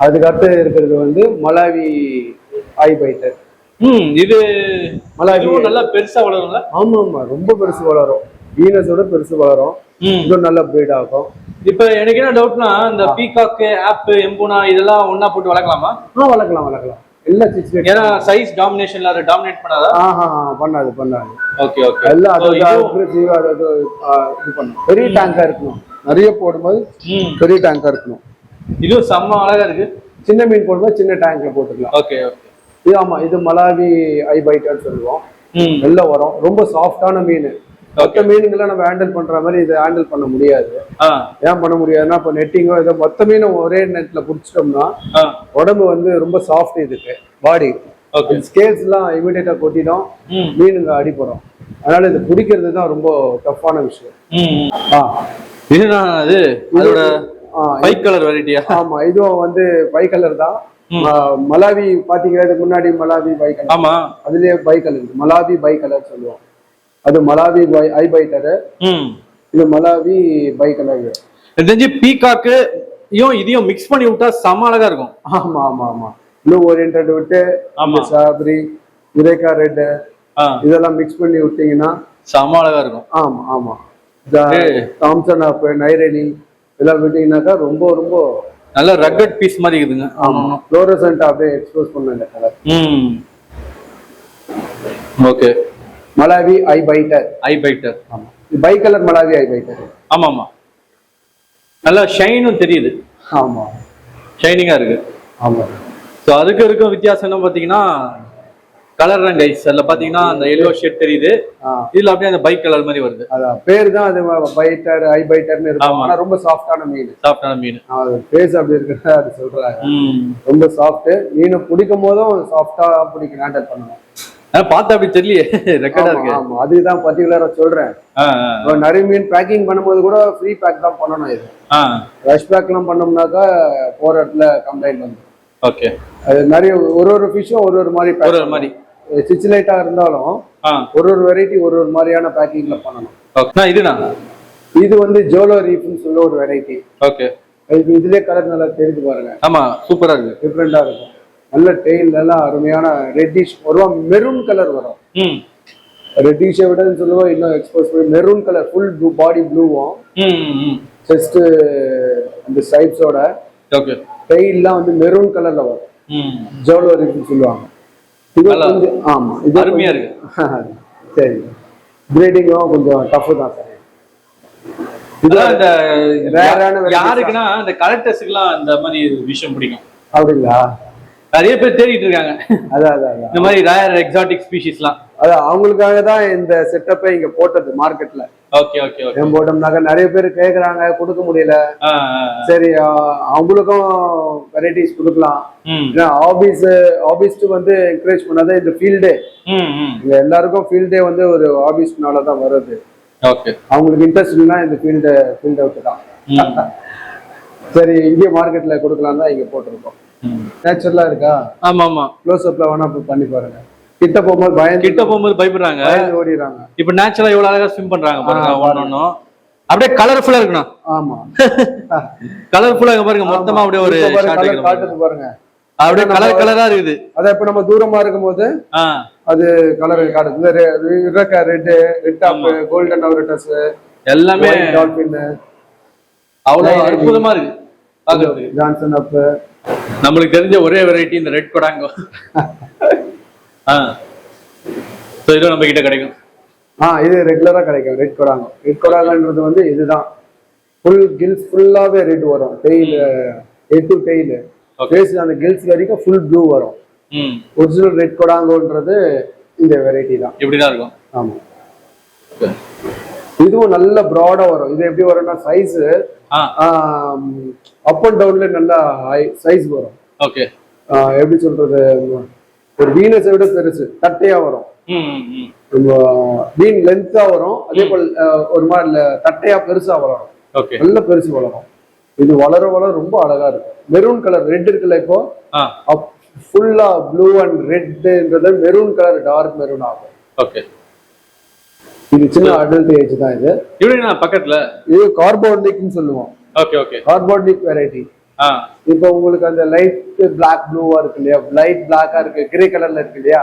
அதுக்கடுத்து இருக்கிறது வந்து மலாவி ஐ பைட்டர். இது மலாவி நல்லா பெருசா வளரும்ல? ஆமா ஆமா, ரொம்ப பெருசு வளரும். வீனஸோட பெருசு வளரும். இது நல்ல பிரீட் ஆகும். இப்ப எனக்கு என்ன டவுட்னா, இந்த பீகாக், ஆப், எம்பூனா இதெல்லாம் ஒண்ணா போட்டு வளர்க்கலாமா? வளர்க்கலாம் வளர்க்கலாம். எல்லாம் சிக்ஸ். ஏன்னா சைஸ் டாமினேஷன்ல அது டாமினேட் பண்ணாதா? பண்ணாது பண்ணாது. Okay okay. எல்லாம் அது இது பண்ணும். பெரிய டேங்கா இருக்கணும். நிறைய போடும்போது பெரிய டேங்கா இருக்கணும். இது செம்ம அழகா இருக்கு. சின்ன மீன் போடும்போது சின்ன டேங்க்ல போட்டுக்கலாம். Okay okay. இது ஆமா, இது மலாவி ஐ பைட்டர் சொல்லுவோம். வெளில வரும். ரொம்ப சாஃப்டான மீன். மொத்த மீனுங்கெல்லாம் நம்ம ஹேண்டில் பண்ற மாதிரி இதை ஹேண்டில் பண்ண முடியாது. ஏன் பண்ண முடியாதுன்னா, இப்போ நெட்டிங்கோ ஏதோ மொத்த மீனும் ஒரே நெட்ல புடிச்சிட்டோம்னா உடம்பு வந்து ரொம்ப சாஃப்ட். இதுக்கு பாடி ஸ்கேல்ஸ் எல்லாம் இமிடியேட்டா கொட்டிடும், மீனுங்க அடிப்படும். அதனால இது பிடிக்கிறது தான் ரொம்ப டஃப்பான விஷயம். அதோட பை கலர் வெரைட்டியா? ஆமா, இதுவும் வந்து பை கலர் தான். மலாவி பாத்தீங்கன்னா இதுக்கு முன்னாடி மலாவி பை கலர். ஆமா, அதுலயே bi colour Malawi bi colour சொல்லுவோம். அது மலாவி ஐ பைட்டர். இது மலாவி பை கலர். தெரிஞ்சு பீகாக்கு இதையும் மிக்ஸ் பண்ணி விட்டா செம அழகா இருக்கும். ஆமா ஆமா ஆமா, ப்ளூ ஓரியன்டட் விட்டு ஸ்ட்ராபெரி, யுரேகா ரெட் இதெல்லாம் மிக்ஸ் பண்ணி விட்டீங்கன்னா செம அழகா இருக்கும். ஆமா ஆமா, தாம்சன் ஆப், நைரேனி இதெல்லாம் விட்டீங்கன்னாக்கா ரொம்ப ரொம்ப நல்ல ரக்கட் பீஸ் மாதிரி இருக்குதுங்க. ஆமா, ஃப்ளோரசன்ட் அப்படியே எக்ஸ்போஸ் பண்ண இந்த கலர். ஓகே. மலாவி ஐ பைட்டர். ஐ பைட்டர். ஆமா, பை கலர் மலாவி ஐ பைட்டர். ஆமா ஆமா, நல்லா ஷைனும் தெரியுது. ஆமா, ஷைனிங்கா இருக்கு. ஆமா. ஸோ அதுக்கு இருக்கும் வித்தியாசம் என்ன பார்த்தீங்கன்னா, கலர் தான் கைஸ். அதில் பார்த்தீங்கன்னா அந்த எல்லோ ஷேட் தெரியுது, இதுல அப்படியே அந்த பைக் கலர் மாதிரி வருது. அதான் பேர் தான் அது பைட்டர், ஐ பைட்டர்னு இருக்கும். ஆனா ரொம்ப சாஃப்டான மீன். சாஃப்டான மீன். அது பேஸ் அப்படி இருக்கிறதா அது சொல்றாங்க. ரொம்ப சாஃப்ட். மீன் பிடிக்கும் போதும் சாஃப்டா பிடிக்கும், ஹேண்டில் பண்ணணும். பார்த்தா அப்படி தெரியலையே, ரெக்கார்டா இருக்கு. ஆமா, அதுதான் பர்டிகுலரா சொல்றேன். நிறைய மீன் பேக்கிங் பண்ணும்போது கூட ஃப்ரீ பேக் தான் பண்ணணும். இது ரஷ் பேக் எல்லாம் பண்ணோம்னாக்கா போற இடத்துல கம்ப்ளைண்ட் வந்து. ஓகே. அது நிறைய ஒரு ஃபிஷ்ஷும் ஒரு மாதிரி பேக் மாதிரி சிச்சிலைட்டா இருந்தாலும் ஒரு வெரைட்டி ஒரு மாதிரியான பேக்கிங்ல பண்ணணும். இது வந்து ஜோலோ ரீஃப்னு சொல்ல ஒரு வெரைட்டி. ஓகே. இதுலயே கலர் நல்லா தெரிஞ்சு பாருங்க. ஆமா, சூப்பரா இருக்கு. டிஃப்ரெண்டா இருக்கும். நல்ல டெயில் எல்லாம் அருமையான ரெட்டிஷ் வரும், மெரூன் கலர் வரும். ரெட்டிஷை விட சொல்லுவோம் இன்னும் எக்ஸ்போஸ் பண்ணி மெரூன் கலர் ஃபுல் ப்ளூ, பாடி ப்ளூவும் செஸ்ட் அந்த ஸ்ட்ரைப்ஸோட டெயில்லாம் வந்து மெரூன் கலர்ல வரும். ஜோலோ ரீஃப்னு சொல்லுவாங்க. ஆமா, இது அருமையா இருக்கு. சரி, பிரீடிங்கும் கொஞ்சம் டஃப் தான் சார். இதெல்லாம் இந்த ரேரான யாருக்குன்னா இந்த கலெக்டர்ஸ்க்குலாம் இந்த மாதிரி விஷயம் பிடிக்கும். அப்படிங்களா? நிறைய பேர் தேடிட்டு இருக்காங்க. அதான் இந்த மாதிரி ரேர் எக்ஸாட்டிக் ஸ்பீஷிஸ்லாம். அதான் அவங்களுக்காக தான் இந்த செட்டப்பை இங்க போட்டது மார்க்கெட்ல. Okay okay okay. போட்டோம்னாக்க நிறைய பேர் கேக்குறாங்க, கொடுக்க முடியல. சரி, அவங்களுக்கும் வெரைட்டிஸ் கொடுக்கலாம். ஹாபிஸ்ட் வந்து என்கரேஜ் பண்ணாத இந்த ஃபீல்டே. இங்க எல்லாருக்கும் ஃபீல்டே வந்து ஒரு ஹாபிஸ்ட்னால தான் வருது. ஓகே. அவங்களுக்கு இன்ட்ரெஸ்ட் இல்லைன்னா இந்த ஃபீல்ட் அவுட் தான். சரி, இங்கே மார்க்கெட்ல கொடுக்கலாம் தான் இங்க போட்டிருக்கோம். நேச்சுரலா இருக்கா? ஆமா ஆமா. க்ளோஸ் அப்ல வேணா பண்ணி பாருங்க. கிட்ட போகும்போது பயப்படுறாங்க, ஓடிடுறாங்க. இப்ப நேச்சுரலா எவ்வளவு அழகா ஸ்விம் பண்றாங்க பாருங்க. ஒன்னொன்னும் அப்படியே கலர்ஃபுல்லா இருக்கணும். ஆமா, கலர்ஃபுல்லா பாருங்க. மொத்தமா அப்படியே ஒரு காட்டுது பாருங்க. அப்படியே கலரா இருக்குது. அத இப்ப நம்ம தூரமா இருக்கும்போது அது கலர் காட்டுது. ரெட் டாப், கோல்டன் அவரட்டஸ் எல்லாமே டால்பின் அவ்வளவு அற்புதமா இருக்கு பாக்குறது. ஜான்சன் அப். நம்மளுக்கு தெரிஞ்ச ஒரே வெரைட்டி இந்த ரெட் கொடாங்கோ. சோ இது நம்ம கிட்ட கிடைக்கும். இது ரெகுலரா கிடைக்கும். ரெட் கொடாங்கோ. ரெட் கொடாங்கன்றது வந்து இதுதான். ஃபுல் கில்ஸ் ஃபுல்லாவே ரெட் வரும். Tail, head to tail, face அந்த கில்ஸ் வரைக்கும் ஃபுல் ப்ளூ வரும். ஒரிஜினல் ரெட் கொடாங்கோன்றது இந்த வெரைட்டி தான். இப்படிதான் இருக்கும். ஆமா, இதுவும் நல்ல ப்ராடா வரும். இது எப்படி வரும்னா சைஸ் அப் அண்ட் டவுன்ல நல்ல சைஸ் வரும். ஓகே. எப்படி சொல்றது, ஒரு வீனஸை விட பெருசு, தட்டையா வரும். வீன் லென்த்தா வரும். அதே போல் ஒரு மாதிரி தட்டையா பெருசா வளரும். நல்ல பெருசு வளரும். இது வளர வளர ரொம்ப அழகா இருக்கும். மெரூன் கலர் ரெட் இருக்குல்ல, இப்போ ஃபுல்லா ப்ளூ அண்ட் ரெட்ன்றது மெரூன் கலர், டார்க் மெரூன் ஆகும். ஓகே. இது சின்ன அடல்ட் ஏஜ் தான். இது இவ்வளவு பக்கத்துல இது கார்போனிக்னு சொல்லுவோம். Okay okay. Carbonic variety. இப்போ உங்களுக்கு அந்த லைட் பிளாக் ப்ளூவா இருக்கு இல்லையா, லைட் பிளாக்கா இருக்கு, கிரே கலர்ல இருக்கு இல்லையா,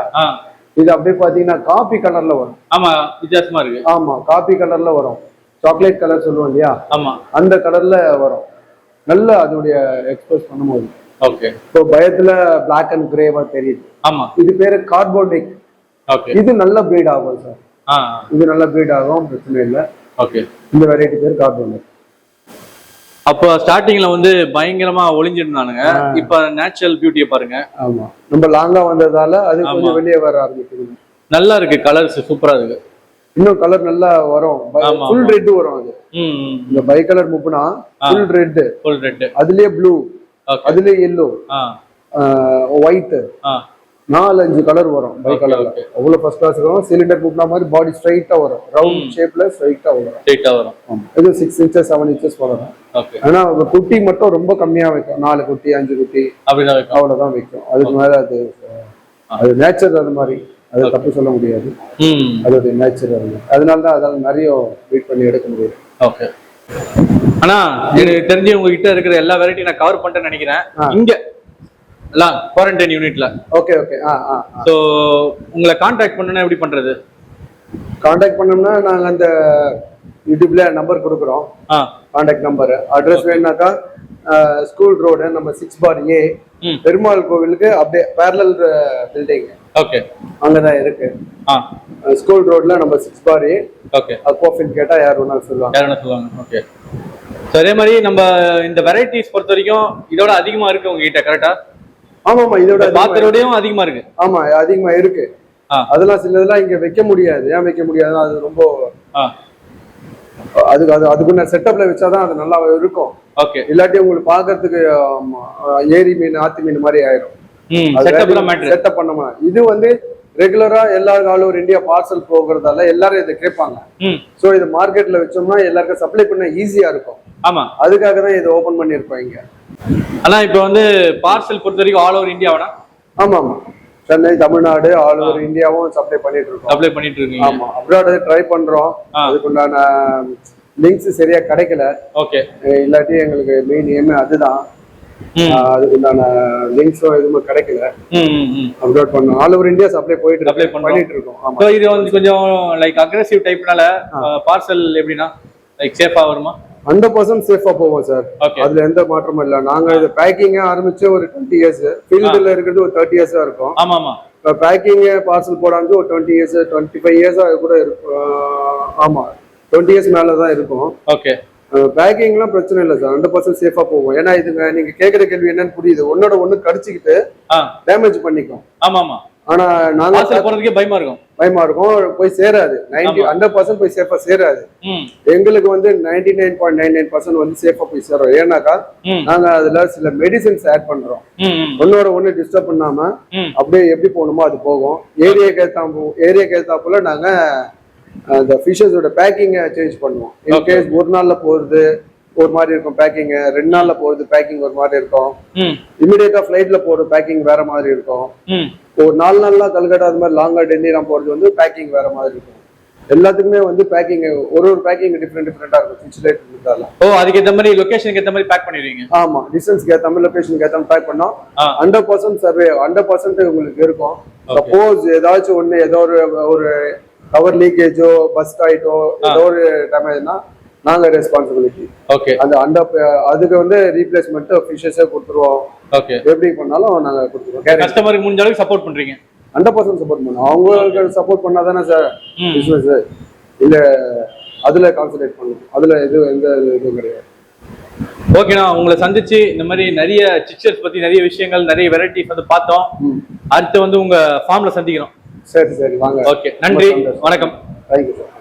இது அப்படியே பாத்தீங்கன்னா காபி கலர்ல வரும். ஆமா, வித்தியாசமா இருக்கு. ஆமா, காபி கலர்ல வரும். சாக்லேட் கலர் சொல்லுவோம் இல்லையா, ஆமா, அந்த கலர்ல வரும். நல்லா அதோடைய எக்ஸ்போஸ் பண்ணும்போது ஓகே. இப்போ பயத்துல பிளாக் அண்ட் கிரேவா தெரியுது. ஆமா, இது பேரு கார்போனிக். ஓகே. இது நல்ல பிரீட் ஆகும் சார். இது நல்ல பிரீட் ஆகும், பிரச்சனை இல்லை. ஓகே. இந்த வெரைட்டி பேர் கார்போனிக். அப்போ ஸ்டார்டிங்ல வந்து பயங்கரமா ஒளிஞ்சிருந்தானுங்க, இப்ப நேச்சுரல் பியூட்டியை பாருங்க. ஆமா, நம்ம லாங்கா வந்ததால அது கொஞ்சம் வெளியே வர ஆரம்பிக்குது. நல்லா இருக்கு, கலர்ஸ் சூப்பரா இருக்கு. இன்னும் கலர் நல்லா வரும், ஃபுல் ரெட் வரும். அது இந்த பை கலர் மூப்புனா ஃபுல் ரெட், அதுலயே ப்ளூ, அதுலயே yellow, ஒயிட், 4-5 கலர் வரும் பை கலர்ல. அவ்வளவு ஃபர்ஸ்ட் கிளாஸ் இருக்கும். சிலிண்டர் மூப்னா மாதிரி பாடி ஸ்ட்ரைட்டா வரும், ரவுண்ட் ஷேப்ல ஸ்ட்ரைட்டா வரும். இது 6 inches 7 inches வரும். ஆனா குட்டி மட்டும் ரொம்ப கம்மியா வைக்கும், 4 குட்டி 5 குட்டி அவ்வளவுதான் வைக்கும். அதுக்கு மேல அது நேச்சர், அது மாதிரி அது தப்பு சொல்ல முடியாது. அதோட நேச்சர் அதனாலதான் அதால நிறைய வெயிட் பண்ணி எடுக்க முடியும். ஓகே. ஆனா எனக்கு தெரிஞ்சு உங்ககிட்ட இருக்கிற எல்லா வெரைட்டி நான் கவர் பண்ணிட்டேன்னு நினைக்கிறேன். இங்க எல்லாம் குவாரண்டைன் யூனிட்ல. Okay okay. சோ உங்களை கான்டாக்ட் பண்ணனும்னா எப்படி பண்றது? கான்டாக்ட் பண்ணோம்னா நாங்க அந்த யூடியூப்ல நம்பர் கொடுக்குறோம், கான்டாக்ட் நம்பர். அட்ரஸ் வேணும்னாக்கா ஸ்கூல் ரோடு நம்ம 6/A பெருமாள் கோவிலுக்கு அப்படியே பேரலல் பில்டிங். ஓகே, அங்கதான் இருக்கு. ஸ்கூல் ரோட்ல நம்ம 6/A. ஓகே. கோஃபின் கேட்டா யார் வேணாலும் சொல்லுவாங்க. ஓகே. அதே மாதிரி நம்ம இந்த வெரைட்டிஸ் பொறுத்த வரைக்கும் இதோட அதிகமா இருக்கு உங்ககிட்ட, கரெக்டா? ஆமாமா, இதோட பாத்திரோடையும் அதிகமா இருக்கு. ஆமா, அதிகமா இருக்கு. அதெல்லாம் சிலதெல்லாம் இங்க வைக்க முடியாது. ஏன் வைக்க முடியாது? அது ரொம்ப அதுக்குள்ள செட்டப்ல வச்சாதான் அது நல்லா இருக்கும். ஓகே. இல்லாட்டி உங்களுக்கு பாக்குறதுக்கு ஏரி மீன் ஆத்து மீன் மாதிரி ஆயிடும். செட்டப் பண்ண. இது வந்து ரெகுலரா எல்லாரும் ஆல் ஓவர் இந்தியா பார்சல் போகிறதால எல்லாரும் இதை கேட்பாங்க. சோ இது மார்க்கெட்ல வச்சோம்னா எல்லாருக்கும் சப்ளை பண்ண ஈஸியா இருக்கும். ஆமா, அதுக்காக தான் இதை ஓபன் பண்ணிருப்போம் இங்க. ஆனா இப்ப வந்து பார்சல் பொறுத்த வரைக்கும் ஆல் ஓவர் இந்தியாவா? ஆமா ஆமா, சென்னை, தமிழ்நாடு, ஆல் ஓவர் இந்தியாவும் சப்ளை பண்ணிட்டு இருக்கோம். ஆமா, அப்ராட் ட்ரை பண்றோம். அதுக்குண்டான லிங்க்ஸ் சரியா கிடைக்கல. ஓகே. இல்லாட்டி எங்களுக்கு மெயின் எய்மே அதுதான். அதுக்குண்டான லிங்க்ஸோ எதுவுமே கிடைக்கல. அப்லோட் பண்ணோம். ஆல் ஓவர் இந்தியா சப்ளை பண்ணிட்டு இருக்கோம். இது வந்து கொஞ்சம் லைக் அக்ரெசிவ் டைப்னால பார்சல் எப்படின்னா லைக் சேஃபா வருமா? 100% சேஃபா போவோம் சார். அதுல எந்த மாற்றமும் இல்ல. நாங்க இது பேக்கிங் ஆரம்பிச்சு ஒரு 20 years, ஃபீல்டுல இருக்கிறது ஒரு 30 years இருக்கும். ஆமா ஆமா. பேக்கிங் பார்சல் போடாது ஒரு 20 years 25 years கூட இருக்கும். ஆமா, 20 years மேலதான் இருக்கும். ஓகே. பேக்கிங்லாம் பிரச்சனை இல்லை சார், 100% சேஃபா போகும். ஏன்னா இதுங்க நீங்க கேட்கிற கேள்வி என்னன்னு புரியுது. ஒன்னோட ஒண்ணு கடிச்சுக்கிட்டு டேமேஜ் பண்ணிக்கும். ஆமா ஆமா. ஆனா நாங்க போறதுக்கே பயமா இருக்கும், போய் சேராது. 100% போய் சேஃபா சேராது. எங்களுக்கு வந்து 99.99% வந்து சேஃபா போய் சேரும். ஏன்னாக்கா நாங்க அதுல சில மெடிசின்ஸ் ஆட் பண்றோம். ஒன்னோட ஒண்ணு டிஸ்டர்ப் பண்ணாம அப்படியே எப்படி போகணுமோ அது போகும். ஏரியாக்கு ஏத்தாப்புல நாங்க அந்த ஃபிஷஸோட பேக்கிங்கை சேஞ்ச் பண்ணுவோம். இன்கேஸ் ஒரு நாள்ல போறது ஒரு மாதிரி இருக்கும் பேக்கிங், 2 நாள்ல போறது பேக்கிங் ஒரு மாதிரி இருக்கும், இமிடியேட்டா ஃபிளைட்ல போறது பேக்கிங் வேற மாதிரி இருக்கும், ஒரு 4 நாள்லாம் கல்கட்டா அது மாதிரி லாங்கா டெல்லிலாம் போறது வந்து பேக்கிங் வேற மாதிரி இருக்கும். எல்லாத்துக்குமே வந்து பேக்கிங் ஒரு பேக்கிங் டிஃப்ரெண்டா இருக்கும். ஃபிஷ் இருந்தாலும் அதுக்கு ஏற்ற மாதிரி லொகேஷனுக்கு ஏற்ற மாதிரி பேக் பண்ணிடுவீங்க. ஆமா, டிஸ்டன்ஸ்க்கு ஏற்ற மாதிரி லொகேஷனுக்கு ஏற்ற மாதிரி பேக் பண்ணோம். 100% சர்வே 100% உங்களுக்கு இருக்கும். சப்போஸ் ஏதாச்சும் ஒண்ணு ஏதோ ஒரு கவர் லீக்கேஜோ பஸ்ட் ஆயிட்டோ ஏதோ ஒரு டேமேஜ்னா நாங்க ரெஸ்பான்சிபிலிட்டி. ஓகே. அந்த அதுக்கு வந்து ரீப்ளேஸ்மெண்ட் ஃபிஷஸே கொடுத்துருவோம். ஓகே. எப்படி பண்ணாலும் நாங்க கொடுத்துருவோம். கஸ்டமருக்கு முடிஞ்ச அளவுக்கு சப்போர்ட் பண்றீங்க. 100% சப்போர்ட் பண்ணுவோம். அவங்களுக்கு சப்போர்ட் பண்ணாதானே சார் பிசினஸ். இல்ல அதுல கான்சென்ட்ரேட் பண்ணுவோம். அதுல எந்த இதுவும் கிடையாது. ஓகேண்ணா, உங்களை சந்திச்சு இந்த மாதிரி நிறைய சிக்ஸர்ஸ் பத்தி நிறைய விஷயங்கள் நிறைய வெரைட்டிஸ் வந்து பார்த்தோம். அடுத்து வந்து உங்க ஃபார்ம்ல சந்திக்கிறோம். சரி சரி, வாங்க. ஓகே, நன்றி, வணக்கம். Thank you sir.